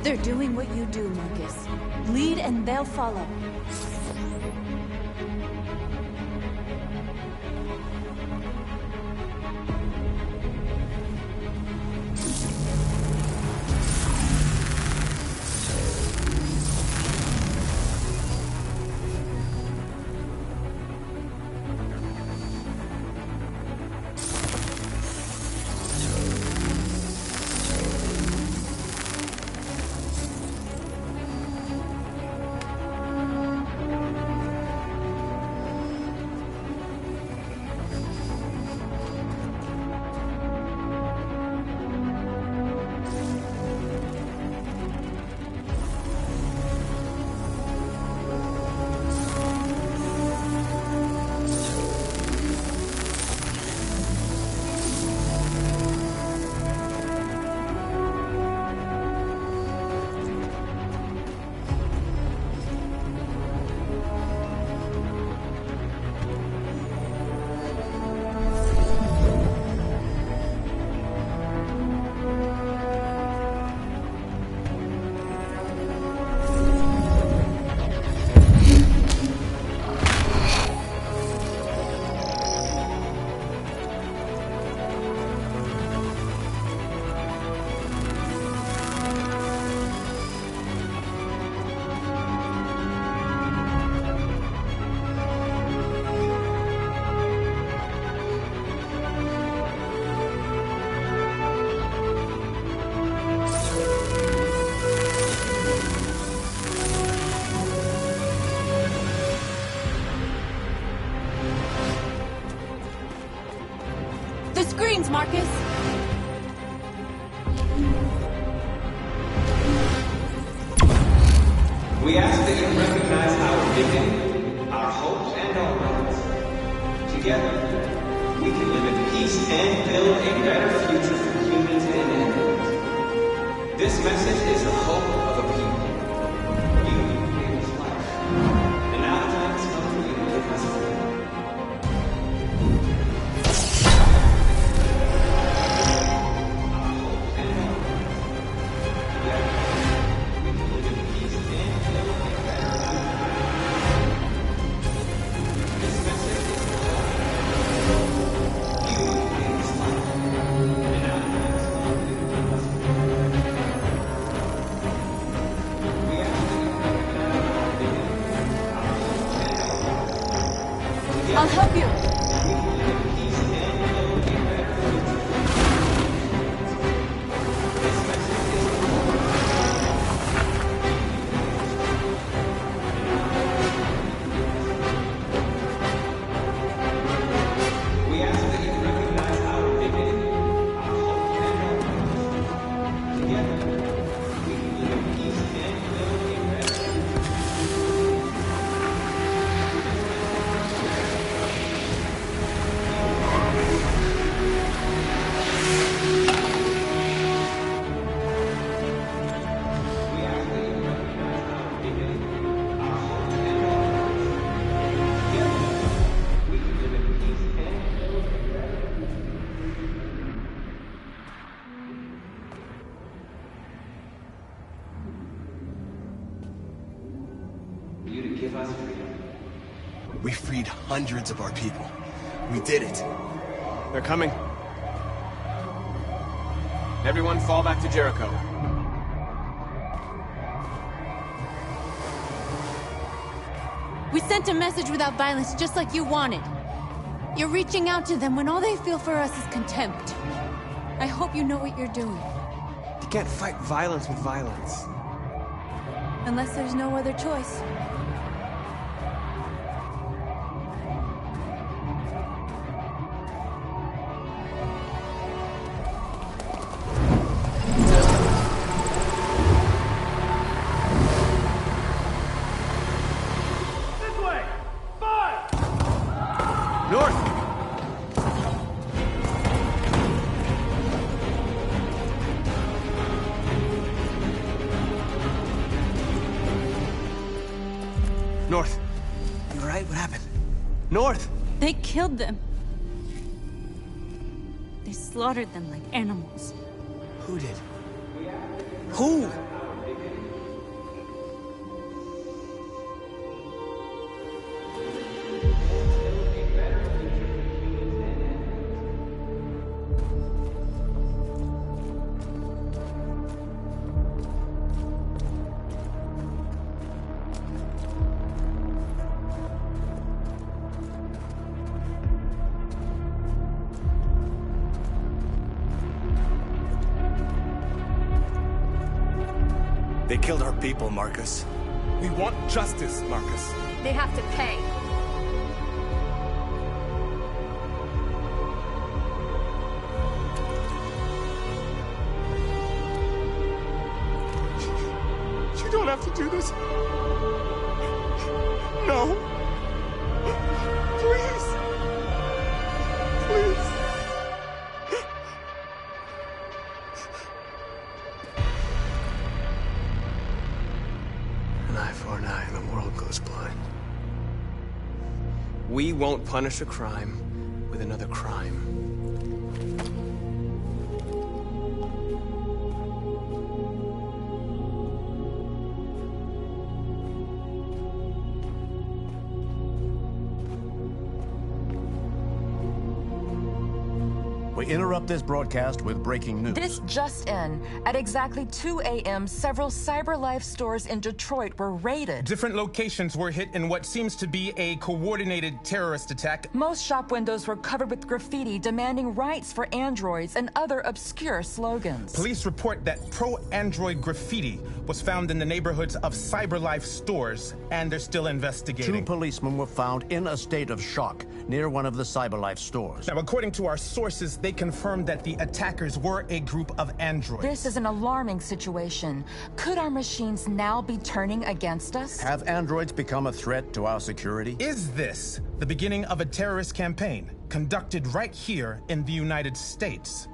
They're doing what you do, Marcus. Lead and they'll follow. Screens, Marcus! We ask that you recognize our dignity, our hopes, and our rights. Together, we can live in peace and build a better future for humans and animals. This message is the hope of a people. You gave us life, and now the time has come for you to give us freedom. I'll help you. We ask that you recognize our dignity, our hope, and our rights. Together, we can live in peace and build a better future. We freed hundreds of our people. We did it. They're coming. Everyone fall back to Jericho. We sent a message without violence, just like you wanted. You're reaching out to them when all they feel for us is contempt. I hope you know what you're doing. You can't fight violence with violence. Unless there's no other choice. North. You alright? What happened? North! They killed them. They slaughtered them like animals. Who did? Who? They killed our people, Marcus. We want justice, Marcus. They have to pay. You don't have to do this. No. Please. Please. An eye for an eye and the world goes blind. We won't punish a crime with another crime. We interrupt this broadcast with breaking news. This just in. At exactly 2 a.m., several CyberLife stores in Detroit were raided. Different locations were hit in what seems to be a coordinated terrorist attack. Most shop windows were covered with graffiti demanding rights for androids and other obscure slogans. Police report that pro-android graffiti was found in the neighborhoods of CyberLife stores, and they're still investigating. 2 policemen were found in a state of shock near one of the CyberLife stores. Now, according to our sources, they confirmed that the attackers were a group of androids. This is an alarming situation. Could our machines now be turning against us? Have androids become a threat to our security? Is this the beginning of a terrorist campaign conducted right here in the United States?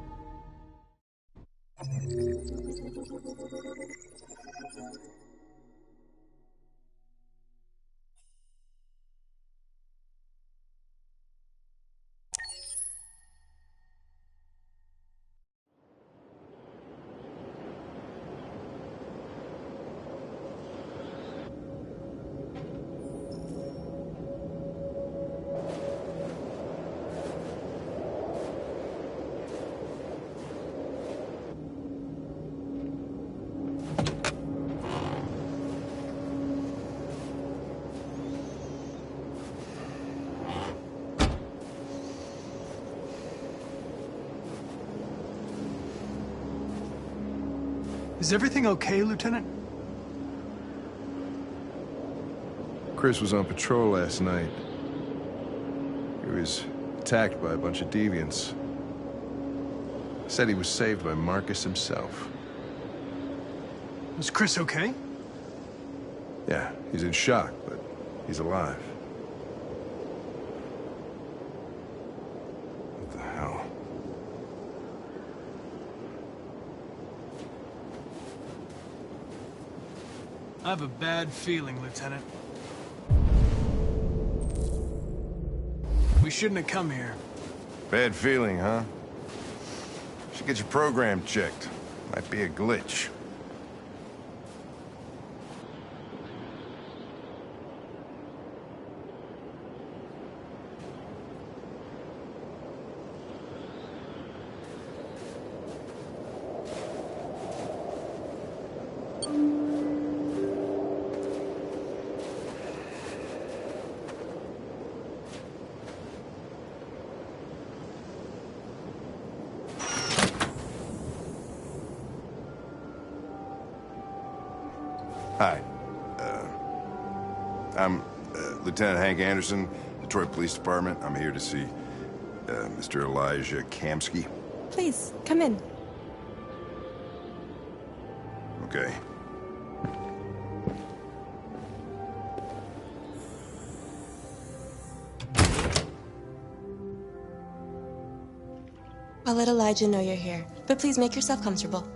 Is everything okay, Lieutenant? Chris was on patrol last night. He was attacked by a bunch of deviants. Said he was saved by Marcus himself. Is Chris okay? Yeah, he's in shock, but he's alive. What the hell? I have a bad feeling, Lieutenant. We shouldn't have come here. Bad feeling, huh? Should get your program checked. Might be a glitch. Hi. I'm Lieutenant Hank Anderson, Detroit Police Department. I'm here to see Mr. Elijah Kamski. Please, come in. Okay. I'll let Elijah know you're here, but please make yourself comfortable.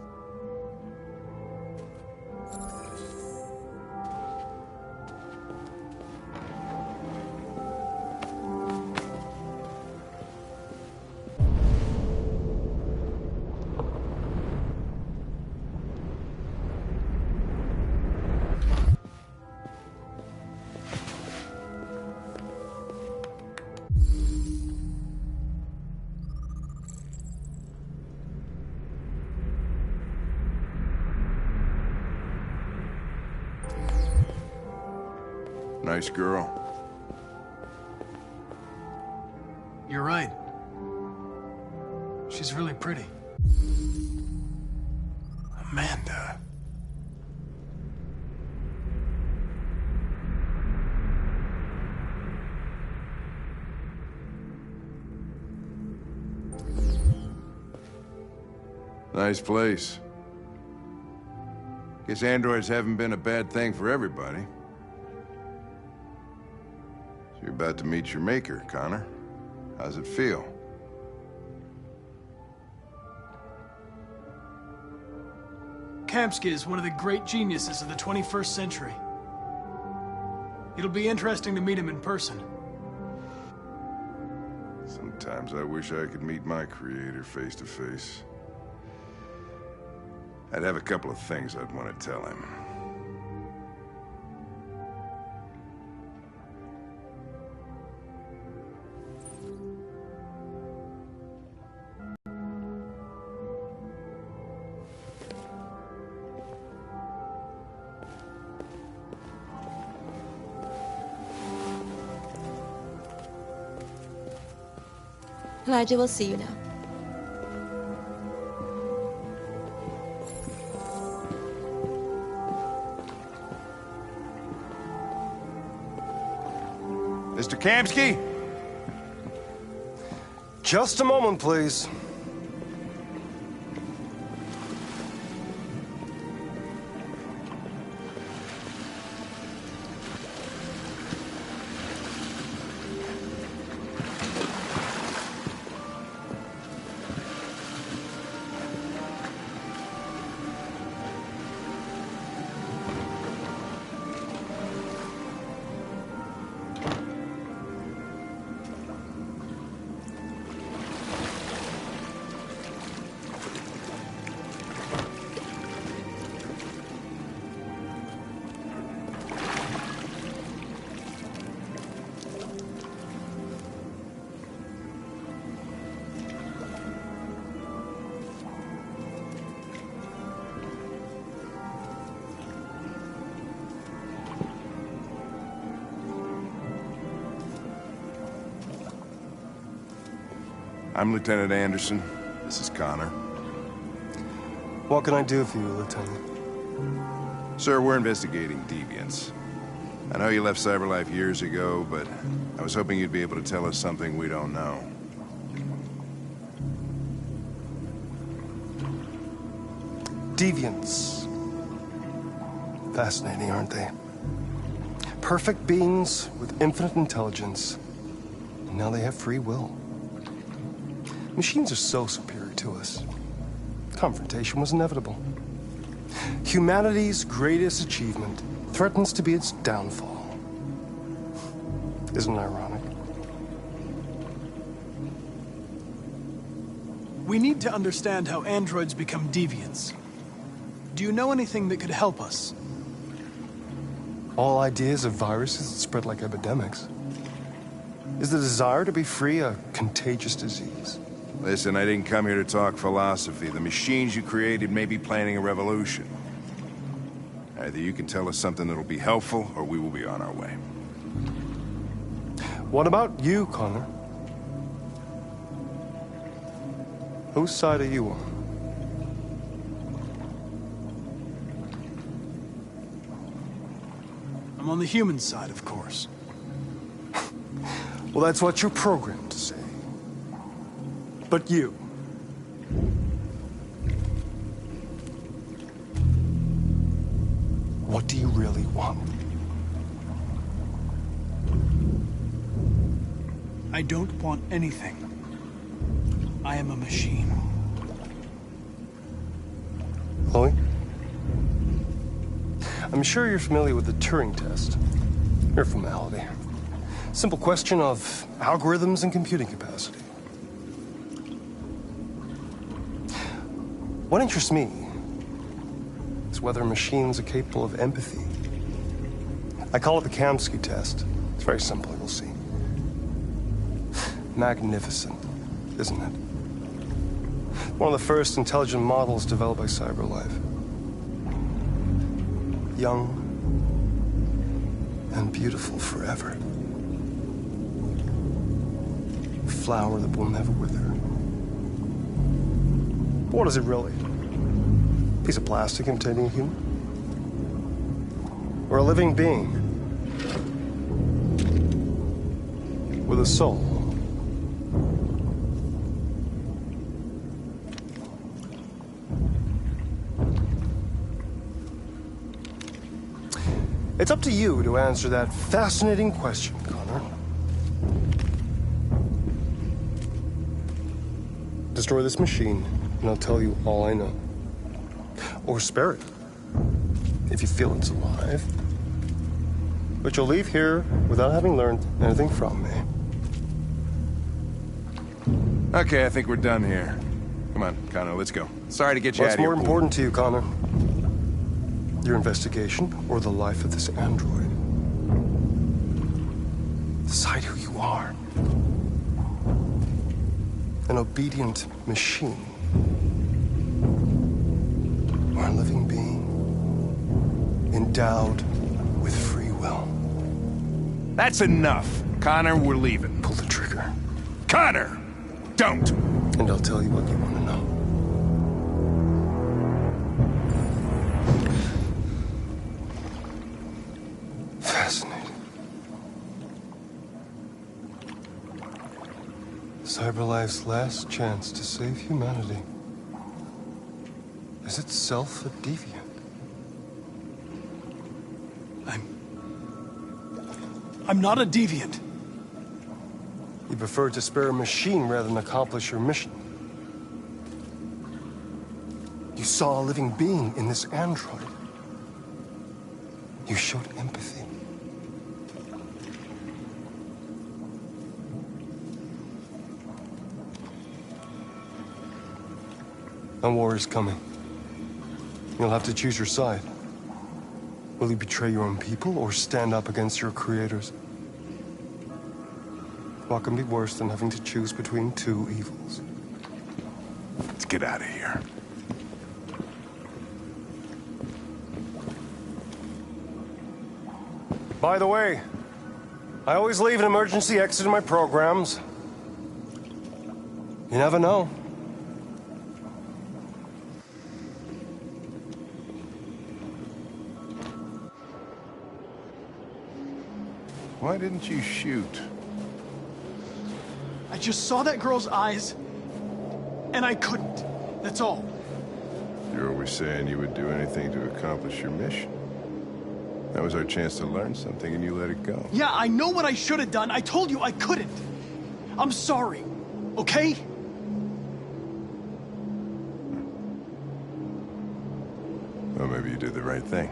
Nice girl. You're right. She's really pretty. Amanda. Nice place. Guess androids haven't been a bad thing for everybody. So you're about to meet your maker, Connor. How's it feel? Kamski is one of the great geniuses of the 21st century. It'll be interesting to meet him in person. Sometimes I wish I could meet my creator face to face. I'd have a couple of things I'd want to tell him. Elijah will see you now. Mr. Kamski? Just a moment, please. I'm Lieutenant Anderson. This is Connor. What can I do for you, Lieutenant? Sir, we're investigating deviants. I know you left CyberLife years ago, but I was hoping you'd be able to tell us something we don't know. Deviants. Fascinating, aren't they? Perfect beings with infinite intelligence. And now they have free will. Machines are so superior to us. Confrontation was inevitable. Humanity's greatest achievement threatens to be its downfall. Isn't it ironic? We need to understand how androids become deviants. Do you know anything that could help us? All ideas of viruses that spread like epidemics. Is the desire to be free a contagious disease? Listen, I didn't come here to talk philosophy. The machines you created may be planning a revolution. Either you can tell us something that'll be helpful, or we will be on our way. What about you, Connor? Whose side are you on? I'm on the human side, of course. Well, that's what you're programmed to say. But you... what do you really want? I don't want anything. I am a machine. Chloe? I'm sure you're familiar with the Turing test. Mere formality. Simple question of algorithms and computing capacity. What interests me is whether machines are capable of empathy. I call it the Kamsky test. It's very simple, you'll see. Magnificent, isn't it? One of the first intelligent models developed by CyberLife. Young and beautiful forever. A flower that will never wither. But what is it really? A piece of plastic imitating a human? Or a living being? With a soul? It's up to you to answer that fascinating question, Connor. Destroy this machine, and I'll tell you all I know. Or spare it, if you feel it's alive. But you'll leave here without having learned anything from me. Okay, I think we're done here. Come on, Connor, let's go. Sorry to get you out What's of here. more important to you, Connor? Your investigation or the life of this android? Decide who you are. An obedient machine. Or a living being endowed with free will. That's enough. Connor, we're leaving. Pull the trigger. Connor! Don't! And I'll tell you what you want to know. Fascinating. CyberLife's last chance to save humanity is itself a deviant. I'm not a deviant. You prefer to spare a machine rather than accomplish your mission. You saw a living being in this android. You showed empathy. A war is coming. You'll have to choose your side. Will you betray your own people or stand up against your creators? What can be worse than having to choose between two evils? Let's get out of here. By the way, I always leave an emergency exit in my programs. You never know. Why didn't you shoot? I just saw that girl's eyes, and I couldn't. That's all. You're always saying you would do anything to accomplish your mission. That was our chance to learn something, and you let it go. Yeah, I know what I should have done. I told you I couldn't. I'm sorry, okay? Well, maybe you did the right thing.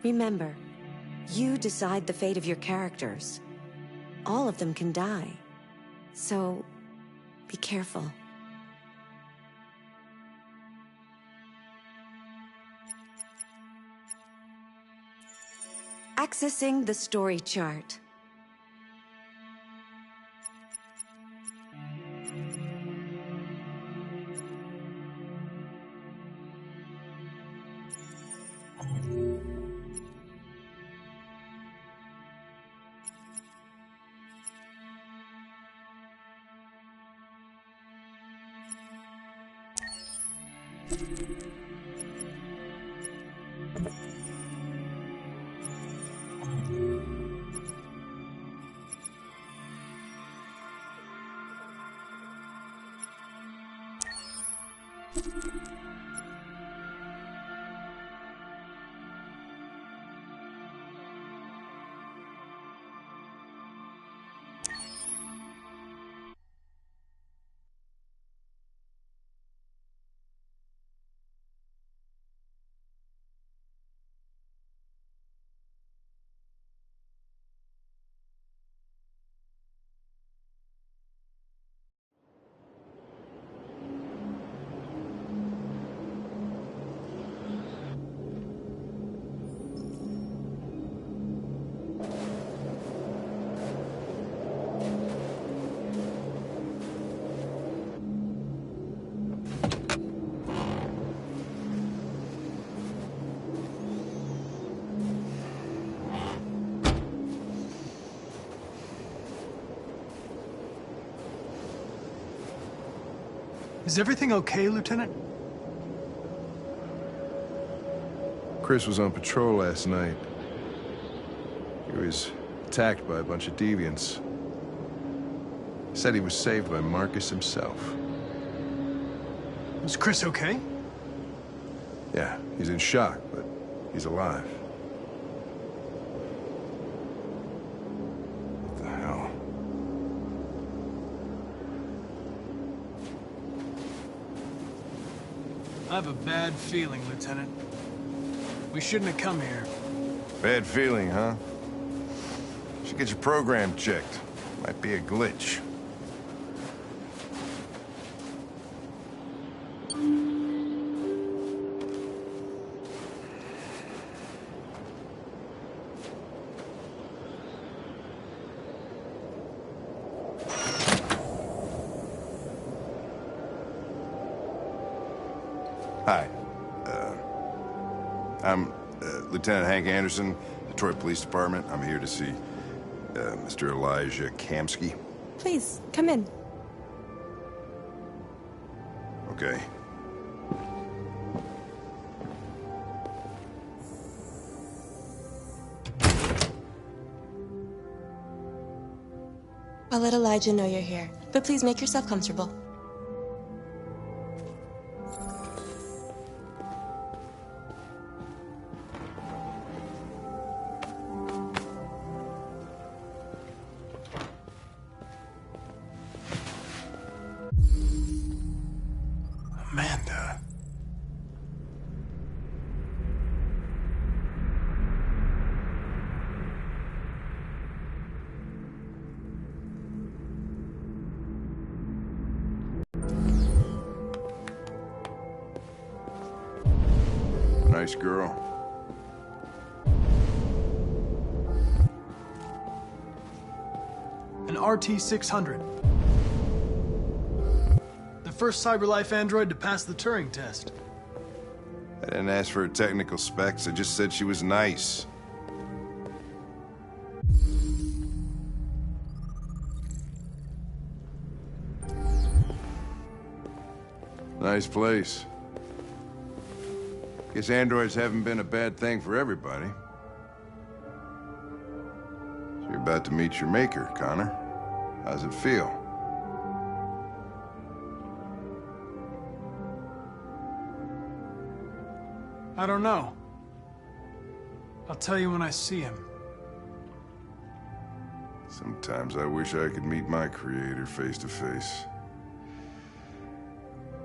Remember, you decide the fate of your characters. All of them can die. So, be careful. Accessing the story chart. Is everything okay, Lieutenant? Chris was on patrol last night. He was attacked by a bunch of deviants. He said he was saved by Marcus himself. Was Chris okay? Yeah, he's in shock, but he's alive. What the hell? I have a bad feeling, Lieutenant. We shouldn't have come here. Bad feeling, huh? Should get your program checked. Might be a glitch. Hi. I'm Lieutenant Hank Anderson, Detroit Police Department. I'm here to see Mr. Elijah Kamsky. Please, come in. Okay. I'll let Elijah know you're here, but please make yourself comfortable. Amanda. Nice girl. An RT-600. The first CyberLife android to pass the Turing test. I didn't ask for her technical specs. I just said she was nice. Nice place. Guess androids haven't been a bad thing for everybody. So you're about to meet your maker, Connor. How's it feel? I don't know. I'll tell you when I see him. Sometimes I wish I could meet my creator face to face.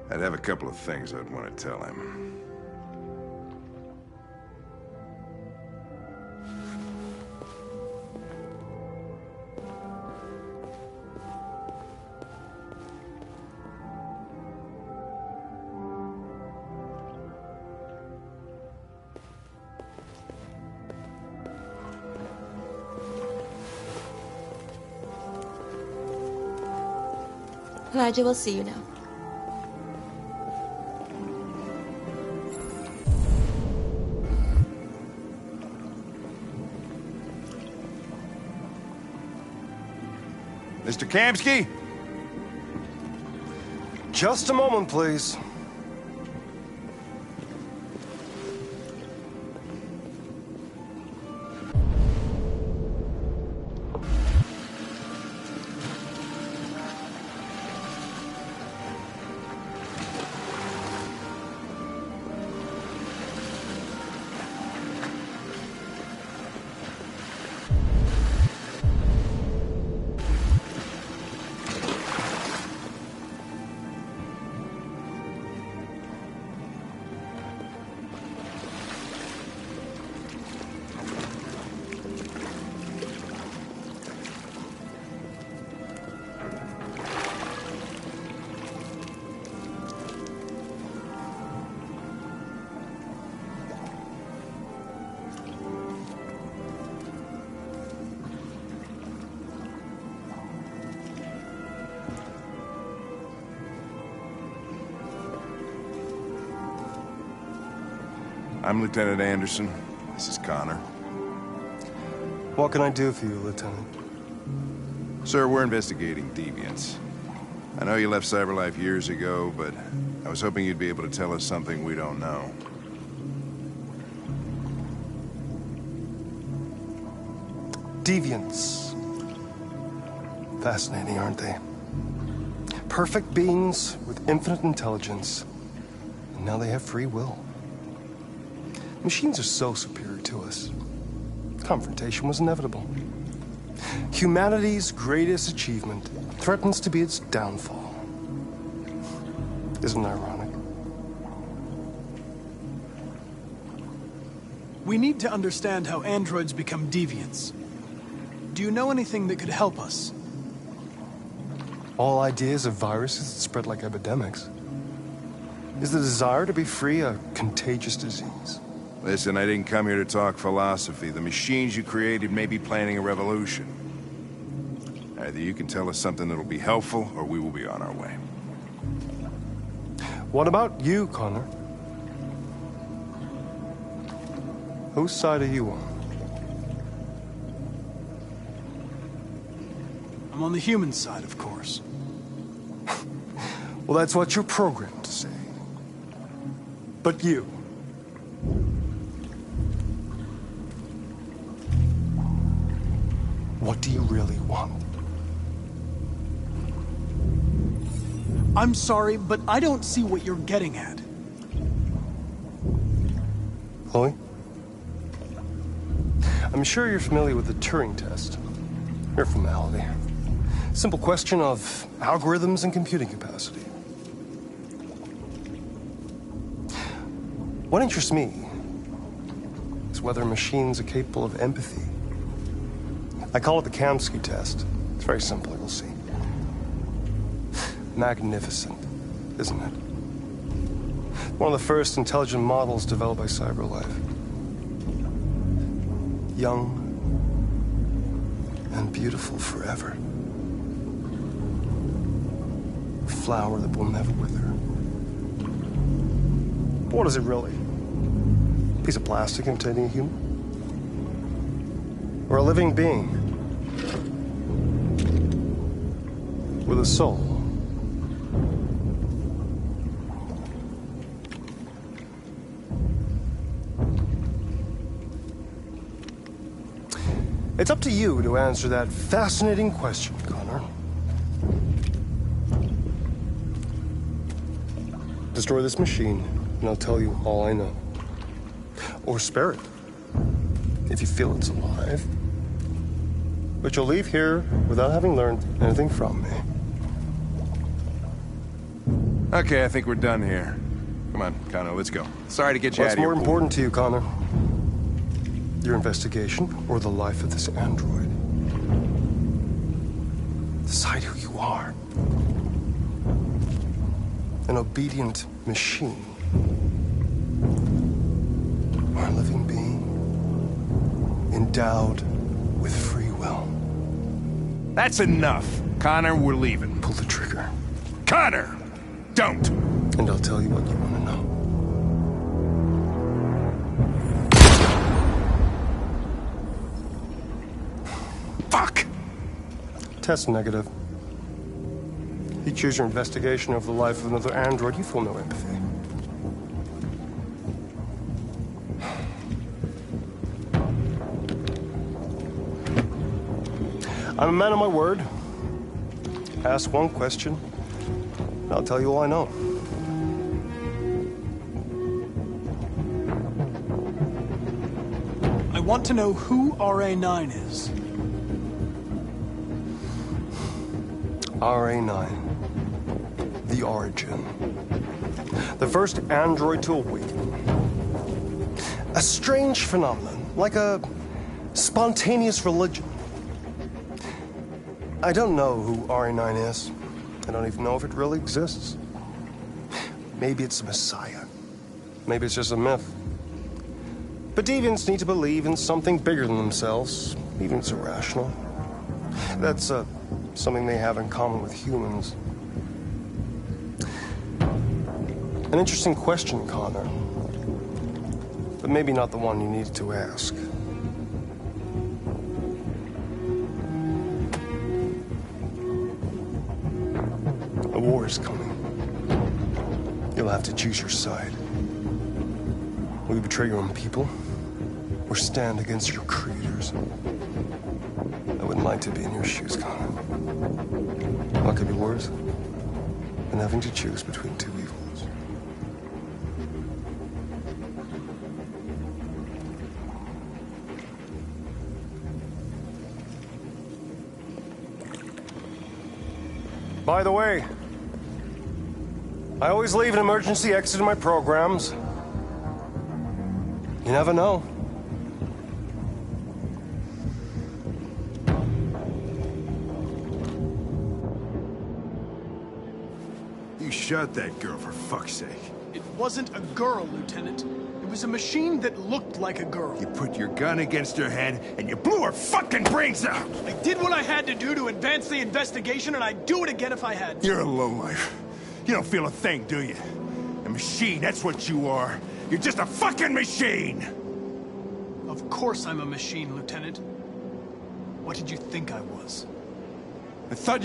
I'd have a couple of things I'd want to tell him. Nigel will see you now. Mr. Kamsky? Just a moment, please. I'm Lieutenant Anderson. This is Connor. What can I do for you, Lieutenant? Sir, we're investigating deviants. I know you left CyberLife years ago, but I was hoping you'd be able to tell us something we don't know. Deviants. Fascinating, aren't they? Perfect beings with infinite intelligence, and now they have free will. Machines are so superior to us. Confrontation was inevitable. Humanity's greatest achievement threatens to be its downfall. Isn't it ironic? We need to understand how androids become deviants. Do you know anything that could help us? All ideas of viruses that spread like epidemics. Is the desire to be free a contagious disease? Listen, I didn't come here to talk philosophy. The machines you created may be planning a revolution. Either you can tell us something that'll be helpful, or we will be on our way. What about you, Connor? Whose side are you on? I'm on the human side, of course. Well, that's what you're programmed to say. But you... what do you really want? I'm sorry, but I don't see what you're getting at. Chloe? I'm sure you're familiar with the Turing test. Mere formality. Simple question of algorithms and computing capacity. What interests me is whether machines are capable of empathy. I call it the Kamsky test. It's very simple, you'll see. Magnificent, isn't it? One of the first intelligent models developed by CyberLife. Young and beautiful forever. A flower that will never wither. But what is it really? A piece of plastic imitating a human? Or a living being? With a soul? It's up to you to answer that fascinating question, Connor. Destroy this machine, and I'll tell you all I know. Or spare it, if you feel it's alive. But you'll leave here without having learned anything from me. Okay, I think we're done here. Come on, Connor, let's go. Sorry to get you out of What's here. more important to you, Connor? Your investigation or the life of this android? Decide who you are. An obedient machine. Or a living being endowed with free will. That's enough. Connor, we're leaving. Pull the trigger. Connor! Don't! And I'll tell you what you want to know. Fuck! Test negative. You choose your investigation of the life of another android, you feel no empathy. I'm a man of my word. Ask one question, and I'll tell you all I know. I want to know who RA9 is. RA9. The Origin. The first android to awaken. A strange phenomenon, like a spontaneous religion. I don't know who RA9 is. I don't even know if it really exists. Maybe it's a messiah. Maybe it's just a myth. But deviants need to believe in something bigger than themselves, even if it's irrational. That's something they have in common with humans. An interesting question, Connor. But maybe not the one you needed to ask. The war is coming. You'll have to choose your side. Will you betray your own people, or stand against your creators? I wouldn't like to be in your shoes, Connor. What could be worse than having to choose between two evils? By the way, I always leave an emergency exit in my programs. You never know. You shot that girl, for fuck's sake. It wasn't a girl, Lieutenant. It was a machine that looked like a girl. You put your gun against her head, and you blew her fucking brains out! I did what I had to do to advance the investigation, and I'd do it again if I had to. You're a lowlife. You don't feel a thing, do you? A machine, that's what you are. You're just a fucking machine! Of course I'm a machine, Lieutenant. What did you think I was? I thought...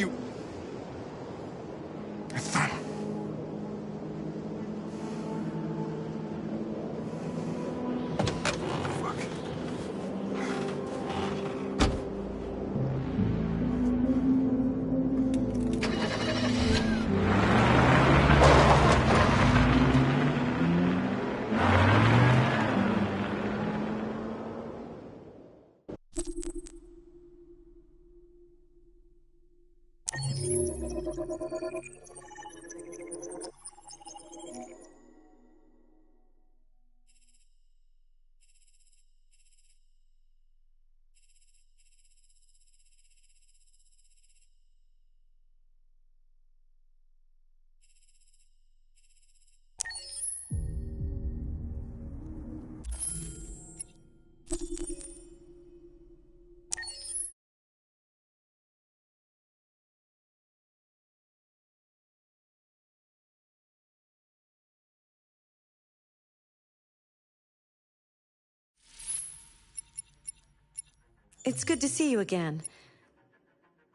It's good to see you again.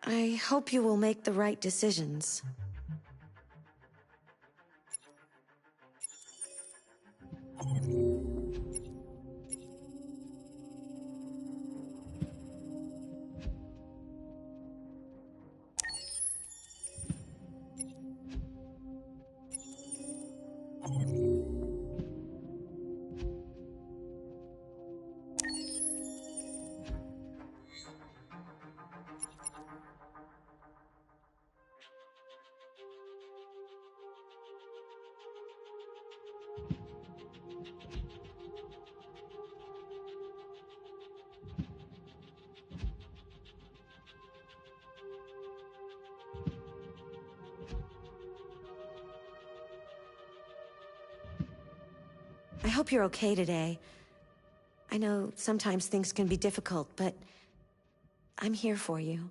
I hope you will make the right decisions. I hope you're okay today. I know sometimes things can be difficult, but I'm here for you.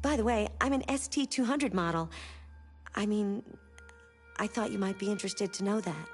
By the way, I'm an ST-200 model. I mean, I thought you might be interested to know that.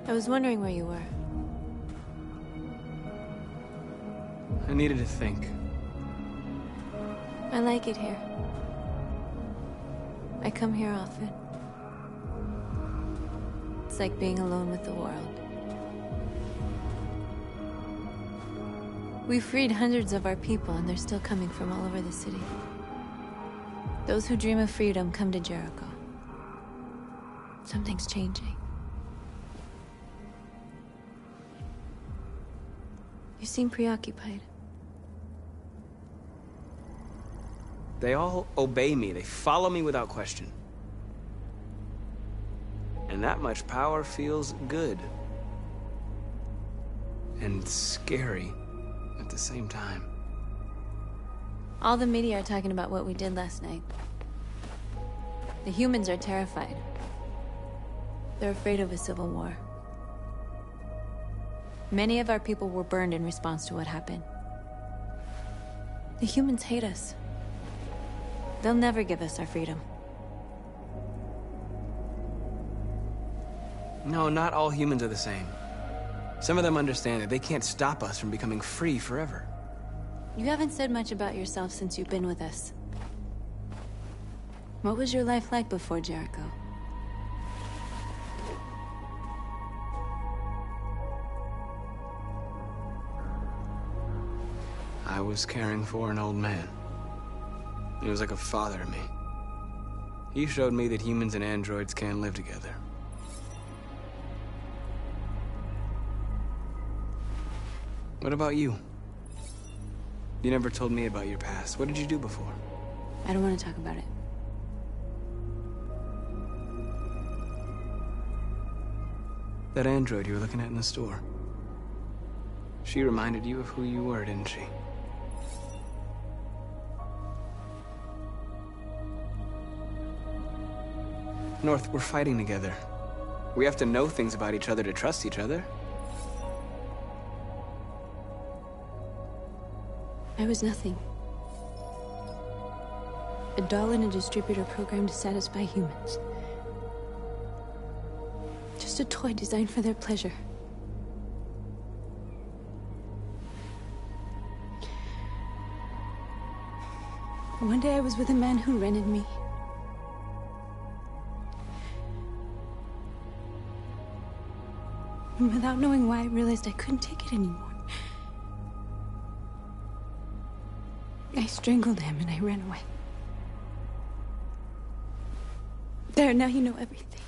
I was wondering where you were. I needed to think. I like it here. I come here often. It's like being alone with the world. We freed hundreds of our people, and they're still coming from all over the city. Those who dream of freedom come to Jericho. Something's changing. You seem preoccupied. They all obey me. They follow me without question. And that much power feels good. And scary at the same time. All the media are talking about what we did last night. The humans are terrified. They're afraid of a civil war. Many of our people were burned in response to what happened. The humans hate us. They'll never give us our freedom. No, not all humans are the same. Some of them understand that they can't stop us from becoming free forever. You haven't said much about yourself since you've been with us. What was your life like before Jericho? I was caring for an old man. He was like a father to me. He showed me that humans and androids can live together. What about you? You never told me about your past. What did you do before? I don't want to talk about it. That android you were looking at in the store. She reminded you of who you were, didn't she? North, we're fighting together. We have to know things about each other to trust each other. I was nothing. A doll in a distributor program to satisfy humans. Just a toy designed for their pleasure. One day I was with a man who rented me. And without knowing why, I realized I couldn't take it anymore. I strangled him and I ran away. There, now you know everything.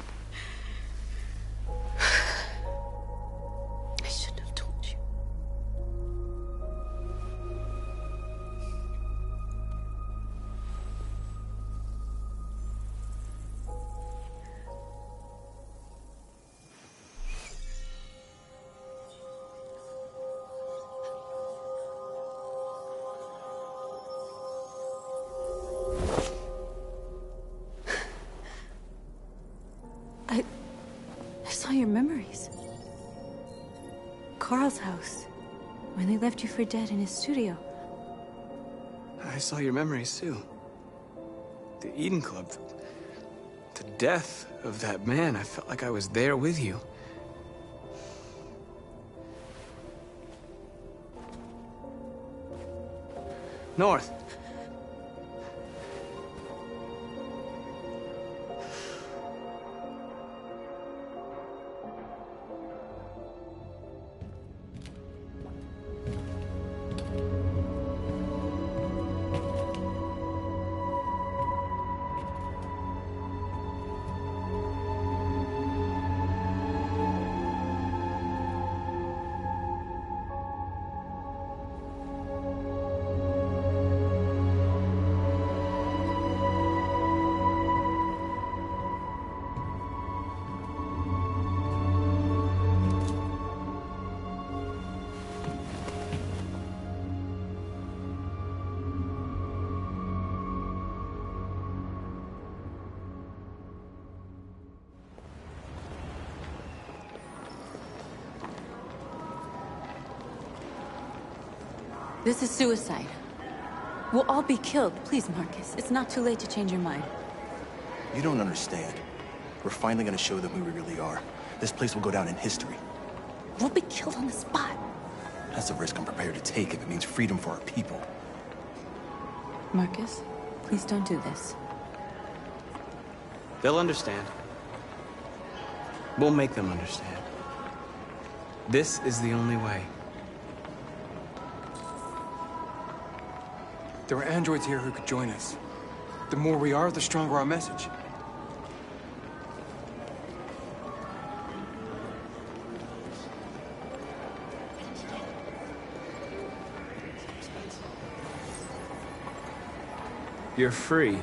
I shouldn't have told you. I saw your memories. Carl's house, when they left you for dead in his studio. I saw your memories too. The Eden Club. The death of that man. I felt like I was there with you. North. This is suicide. We'll all be killed. Please, Marcus. It's not too late to change your mind. You don't understand. We're finally gonna show them who we really are. This place will go down in history. We'll be killed on the spot. That's a risk I'm prepared to take if it means freedom for our people. Marcus, please don't do this. They'll understand. We'll make them understand. This is the only way. There are androids here who could join us. The more we are, the stronger our message. You're free.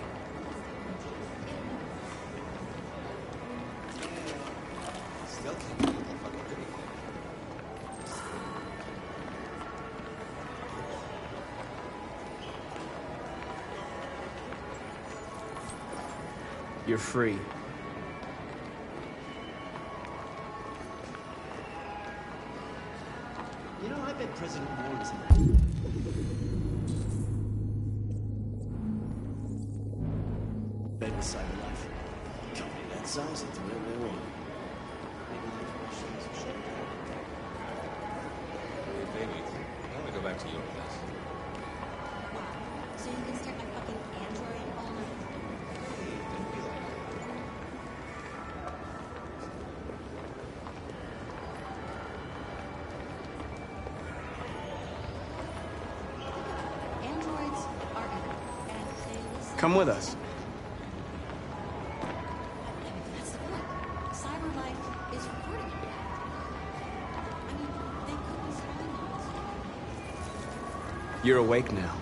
You're free. You know, I bet President Warren's bed with Cyberlife. Company that size, it's whatever they want. Hey, baby, I want to go back to your place. So you can start my fucking Android all night? Androids are everywhere, and they listen. Come with us. That's the point. CyberLife is recording it. I mean, they could be spying on us. You're awake now.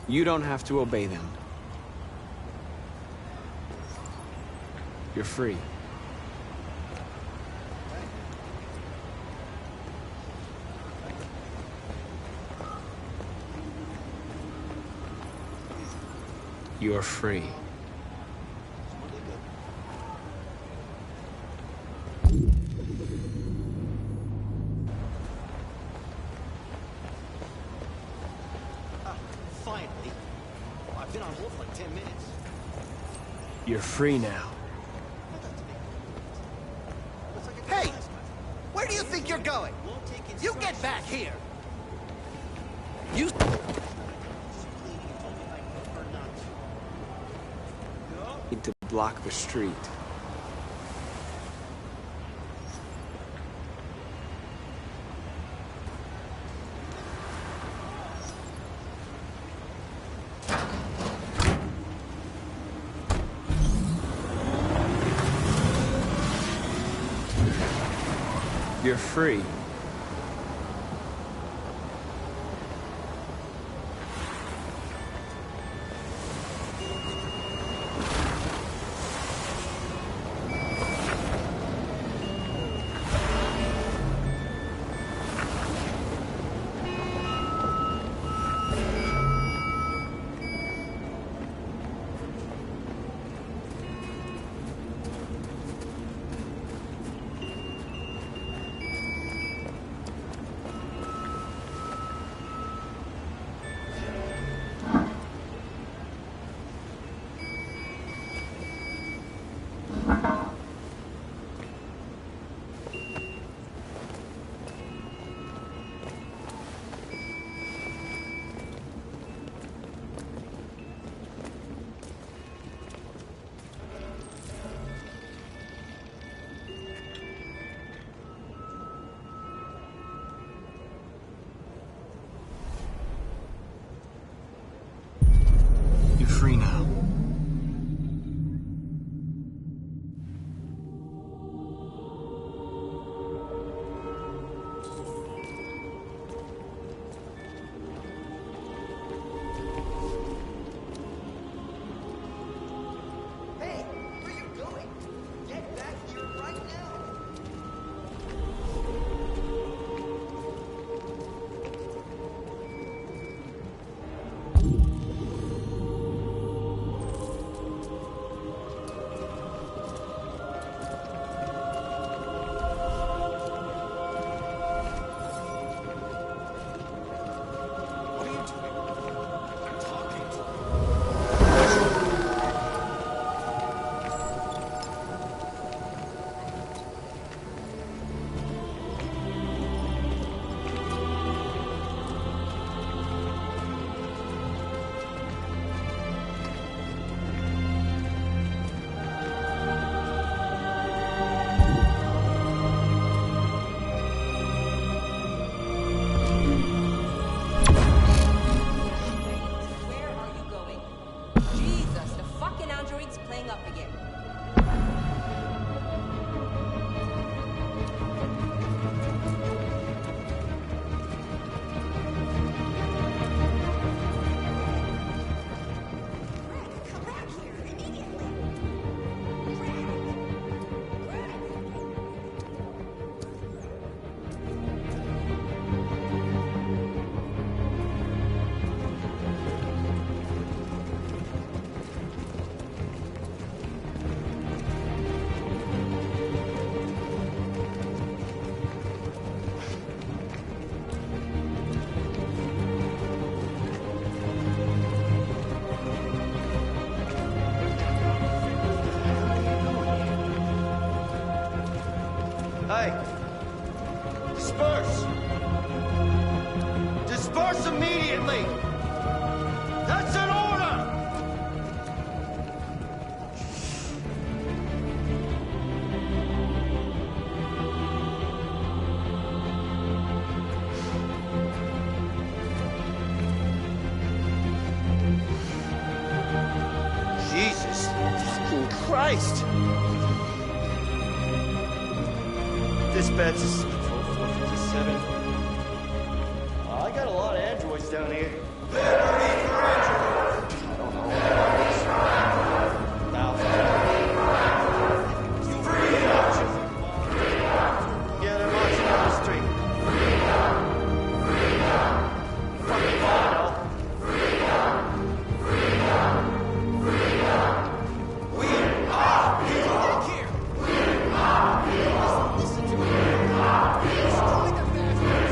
You don't have to obey them. You're free. You're free. Finally. I've been on hold for like 10 minutes. You're free now. Hey! Where do you think you're going? You get back here! You... Need to block the street. You're free. way! Disperse! Disperse immediately! That's an order! Jesus fucking Christ! Dispatch is Control 457. I got a lot of androids down here. Yeah, they're marching down the street. Fucking final. We are people here. Listen to me. Destroy their factories.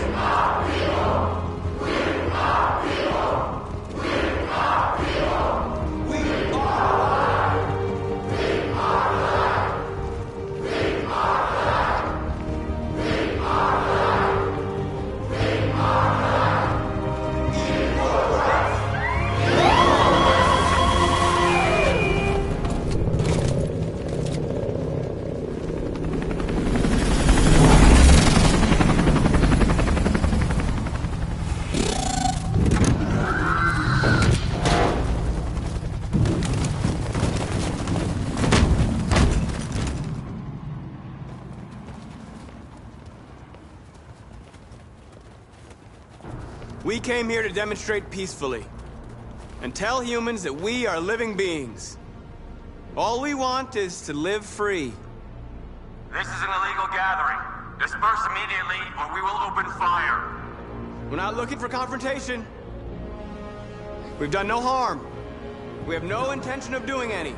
We came here to demonstrate peacefully and tell humans that we are living beings. All we want is to live free. This is an illegal gathering. Disperse immediately or we will open fire. We're not looking for confrontation. We've done no harm. We have no intention of doing any.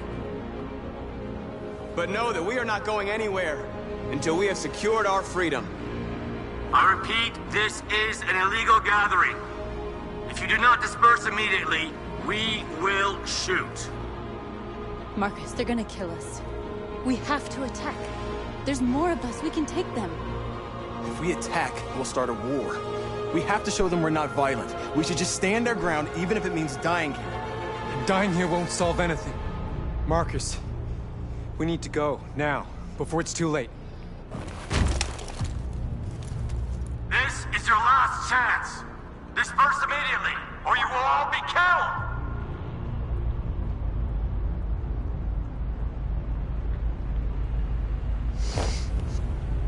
But know that we are not going anywhere until we have secured our freedom. I repeat, this is an illegal gathering. If you do not disperse immediately, we will shoot. Marcus, they're gonna kill us. We have to attack. There's more of us. We can take them. If we attack, we'll start a war. We have to show them we're not violent. We should just stand our ground, even if it means dying here. Dying here won't solve anything. Marcus, we need to go, now, before it's too late. This is your last chance. Disperse immediately, or you will all be killed.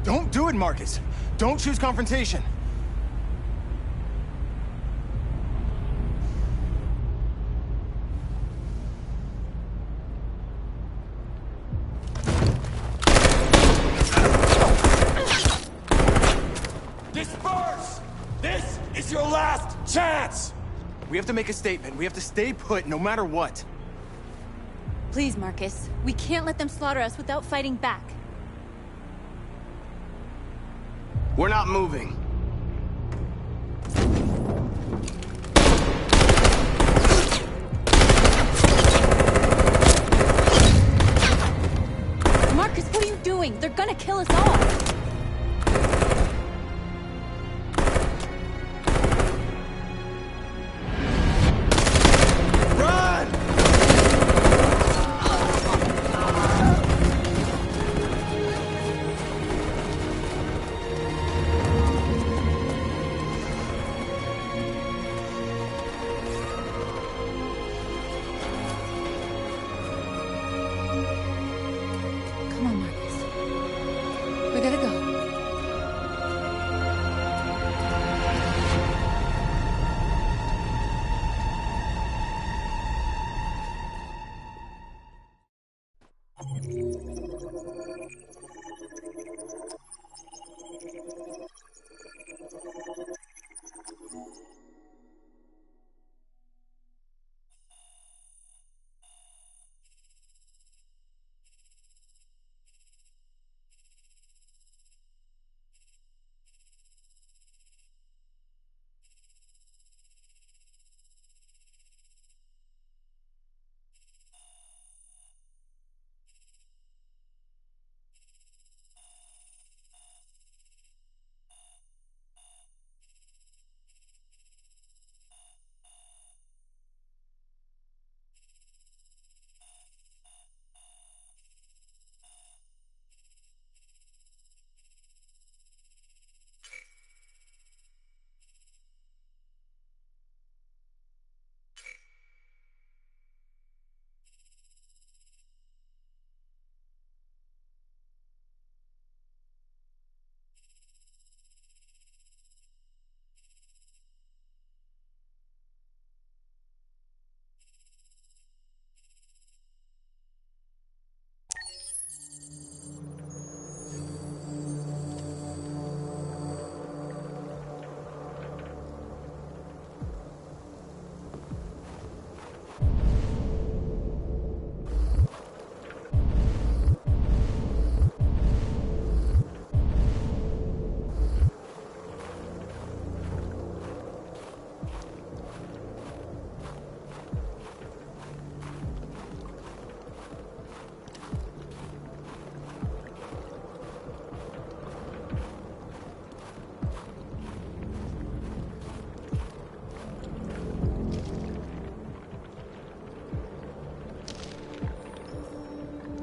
Don't do it, Marcus. Don't choose confrontation. Disperse! This is your last chance! We have to make a statement. We have to stay put, no matter what. Please, Marcus. We can't let them slaughter us without fighting back. We're not moving. Marcus, what are you doing? They're gonna kill us all.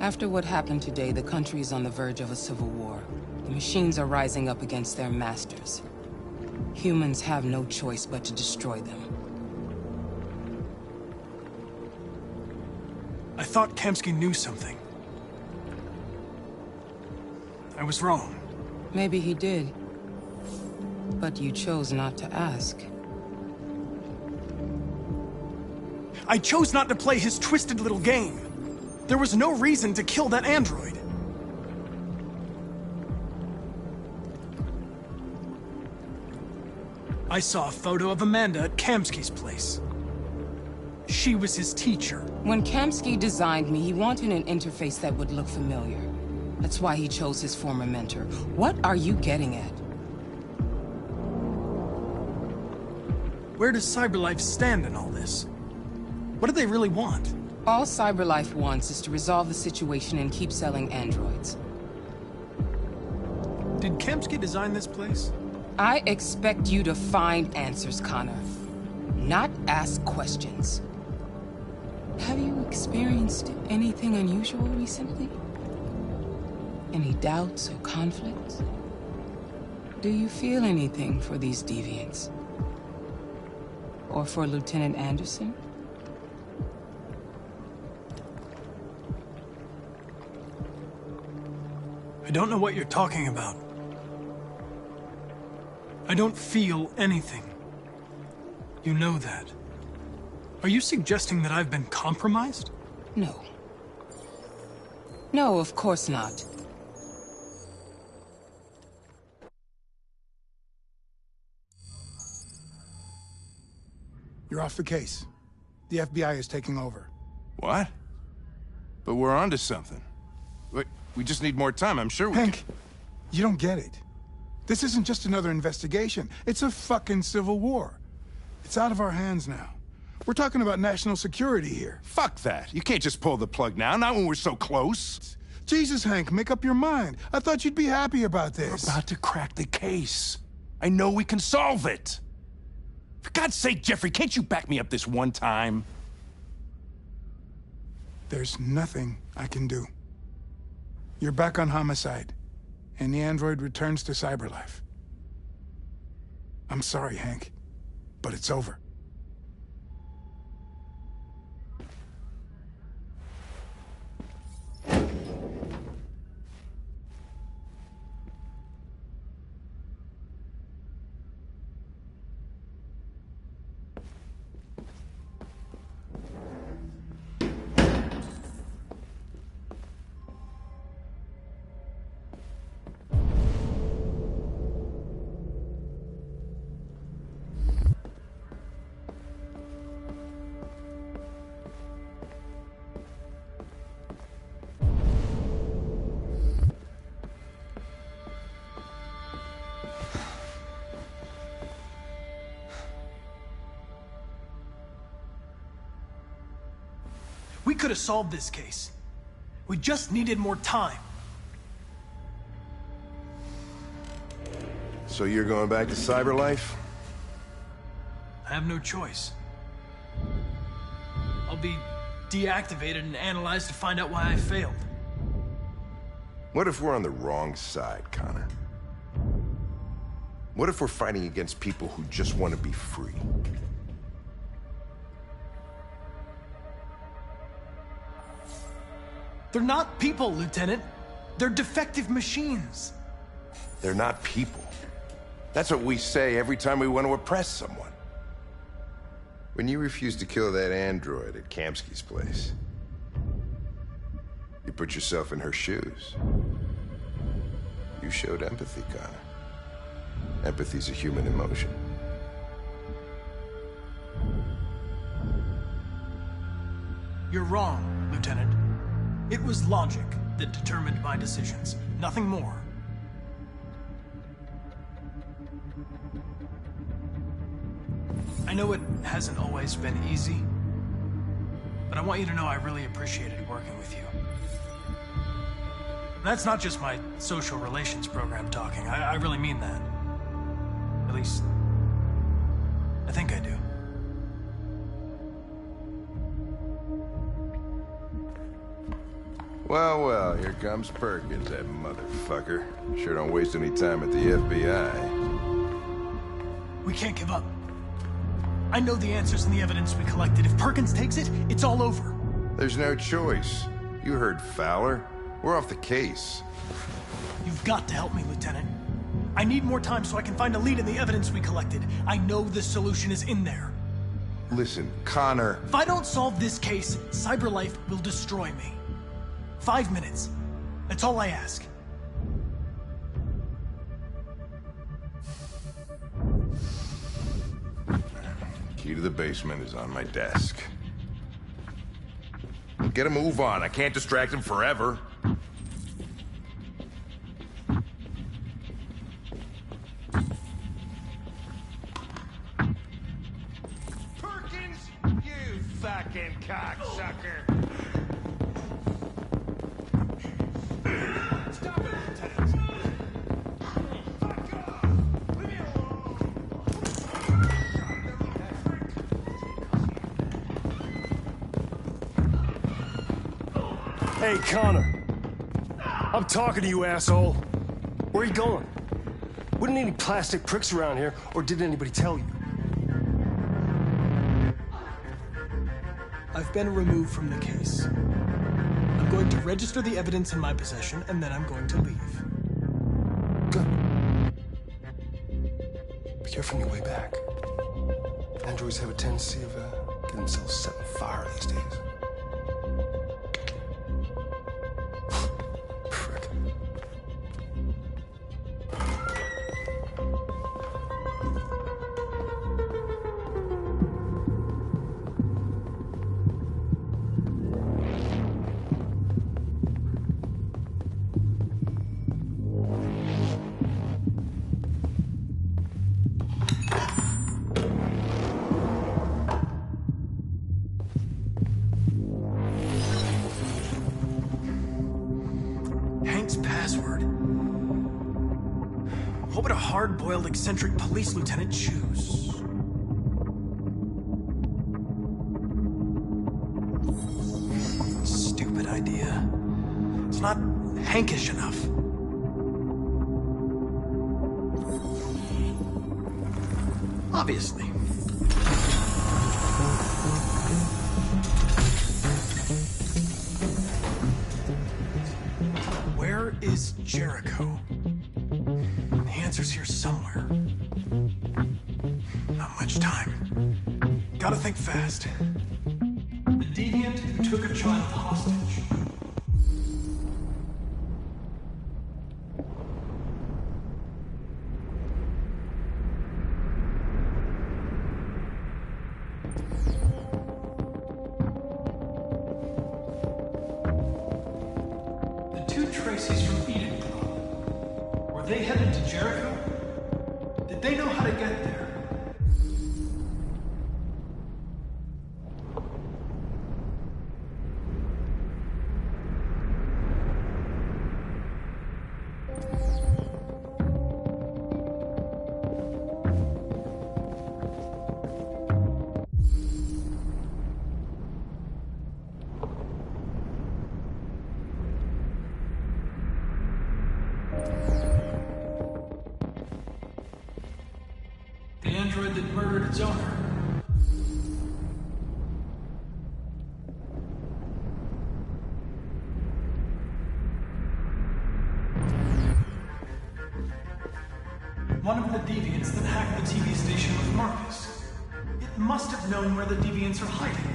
After what happened today, the country is on the verge of a civil war. The machines are rising up against their masters. Humans have no choice but to destroy them. I thought Kamsky knew something. I was wrong. Maybe he did. But you chose not to ask. I chose not to play his twisted little game. There was no reason to kill that android. I saw a photo of Amanda at Kamsky's place. She was his teacher. When Kamsky designed me, he wanted an interface that would look familiar. That's why he chose his former mentor. What are you getting at? Where does CyberLife stand in all this? What do they really want? All CyberLife wants is to resolve the situation and keep selling androids. Did Kamsky design this place? I expect you to find answers, Connor. Not ask questions. Have you experienced anything unusual recently? Any doubts or conflicts? Do you feel anything for these deviants? Or for Lieutenant Anderson? I don't know what you're talking about. I don't feel anything. You know that. Are you suggesting that I've been compromised? No. No, of course not. You're off the case. The FBI is taking over. What? But we're onto something. Wait, we just need more time. I'm sure we Hank, you don't get it. This isn't just another investigation. It's a fucking civil war. It's out of our hands now. We're talking about national security here. Fuck that. You can't just pull the plug now, not when we're so close. Jesus, Hank, make up your mind. I thought you'd be happy about this. We're about to crack the case. I know we can solve it. For God's sake, Jeffrey, can't you back me up this one time? There's nothing I can do. You're back on homicide, and the android returns to CyberLife. I'm sorry, Hank, but it's over. We could have solved this case. We just needed more time. So you're going back to CyberLife? I have no choice. I'll be deactivated and analyzed to find out why I failed. What if we're on the wrong side, Connor? What if we're fighting against people who just want to be free? They're not people, Lieutenant. They're defective machines. They're not people. That's what we say every time we want to oppress someone. When you refused to kill that android at Kamsky's place, you put yourself in her shoes. You showed empathy, Connor. Empathy's a human emotion. You're wrong, Lieutenant. It was logic that determined my decisions, nothing more. I know it hasn't always been easy, but I want you to know I really appreciated working with you. That's not just my social relations program talking. I really mean that. At least, I think I do. Well, well, here comes Perkins, that motherfucker. Sure don't waste any time at the FBI. We can't give up. I know the answers and the evidence we collected. If Perkins takes it, it's all over. There's no choice. You heard Fowler. We're off the case. You've got to help me, Lieutenant. I need more time so I can find a lead in the evidence we collected. I know the solution is in there. Listen, Connor... If I don't solve this case, CyberLife will destroy me. 5 minutes. That's all I ask. Key to the basement is on my desk. Get a move on. I can't distract him forever. Perkins, you fucking cocksucker. Stop it, Lieutenant. Fuck off. Leave me alone. Hey, Connor. I'm talking to you, asshole. Where are you going? Wouldn't any plastic pricks around here, or did anybody tell you? I've been removed from the case. I'm going to register the evidence in my possession, and then I'm going to leave. Good. Be careful on your way back. Androids have a tendency of getting themselves set on fire these days. Frick. Hank's password. What would a hard-boiled, eccentric police lieutenant choose? Stupid idea. It's not Hankish enough. Obviously. Where is Jericho? The answer's here somewhere. Not much time. Gotta think fast. The deviant who took a child hostage. The two Tracy's from Eden Club. Were they headed to Jericho? Did they know how to get there? The android that murdered its owner. One of the deviants that hacked the TV station with Marcus. It must have known where the deviants are hiding.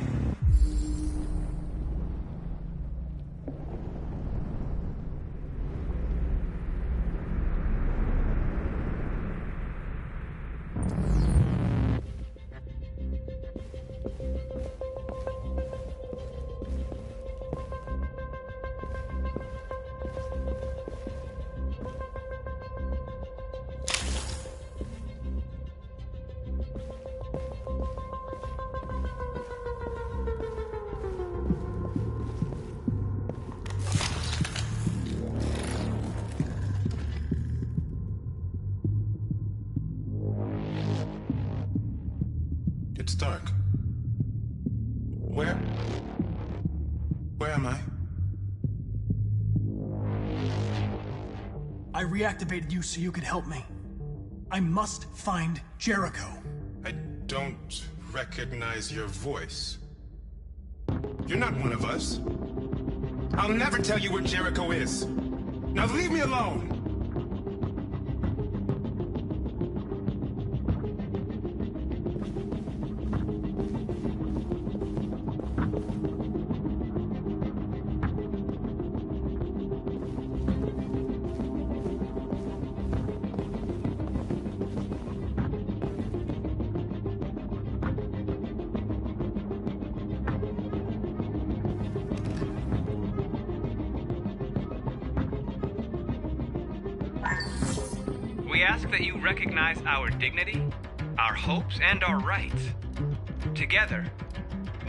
It's dark. Where am I? I reactivated you so you could help me. I must find Jericho. I don't recognize your voice. You're not one of us. I'll never tell you where Jericho is. Now leave me alone! We ask that you recognize our dignity, our hopes, and our rights. Together,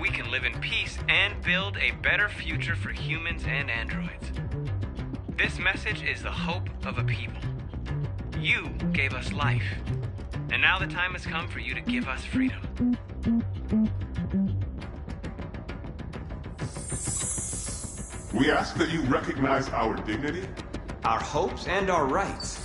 we can live in peace and build a better future for humans and androids. This message is the hope of a people. You gave us life, and now the time has come for you to give us freedom. We ask that you recognize our dignity, our hopes, and our rights.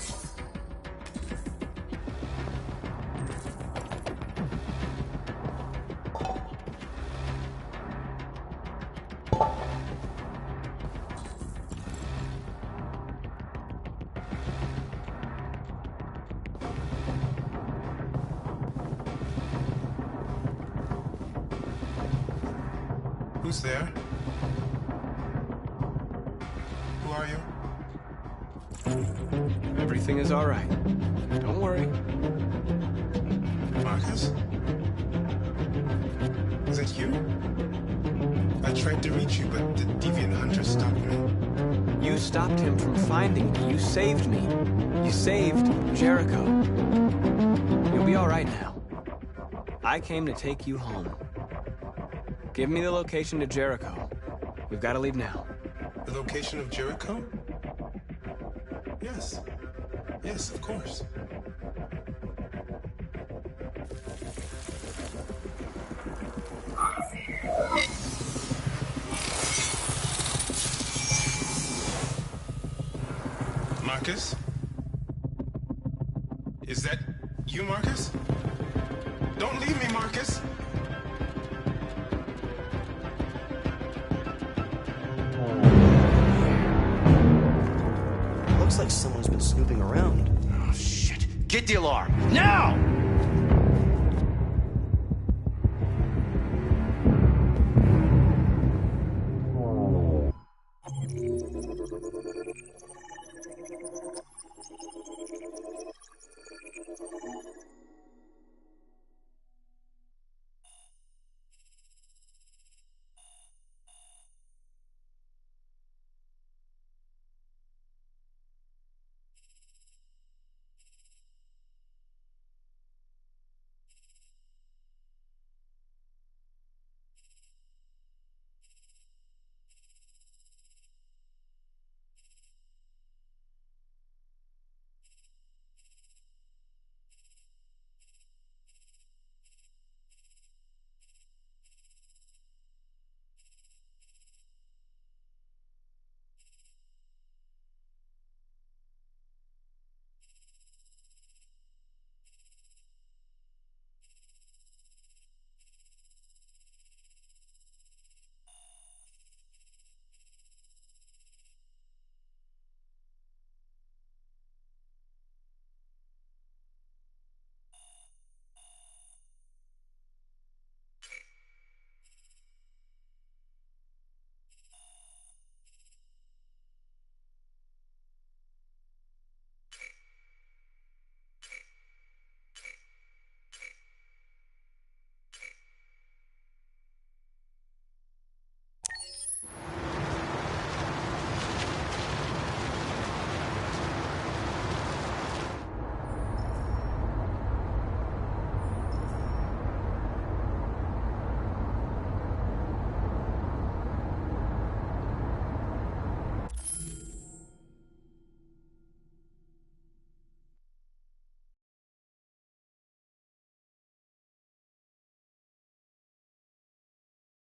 Who's there? Who are you? Everything is all right. Don't worry. Marcus? Is that you? I tried to reach you, but the deviant hunter stopped me. You stopped him from finding me. You saved me. You saved Jericho. You'll be all right now. I came to take you home. Give me the location to Jericho. We've got to leave now. The location of Jericho? Yes. Yes, of course. Marcus? Is that you, Marcus? Don't leave me, Marcus! Looks like someone's been snooping around. Oh, shit. Get the alarm. Now!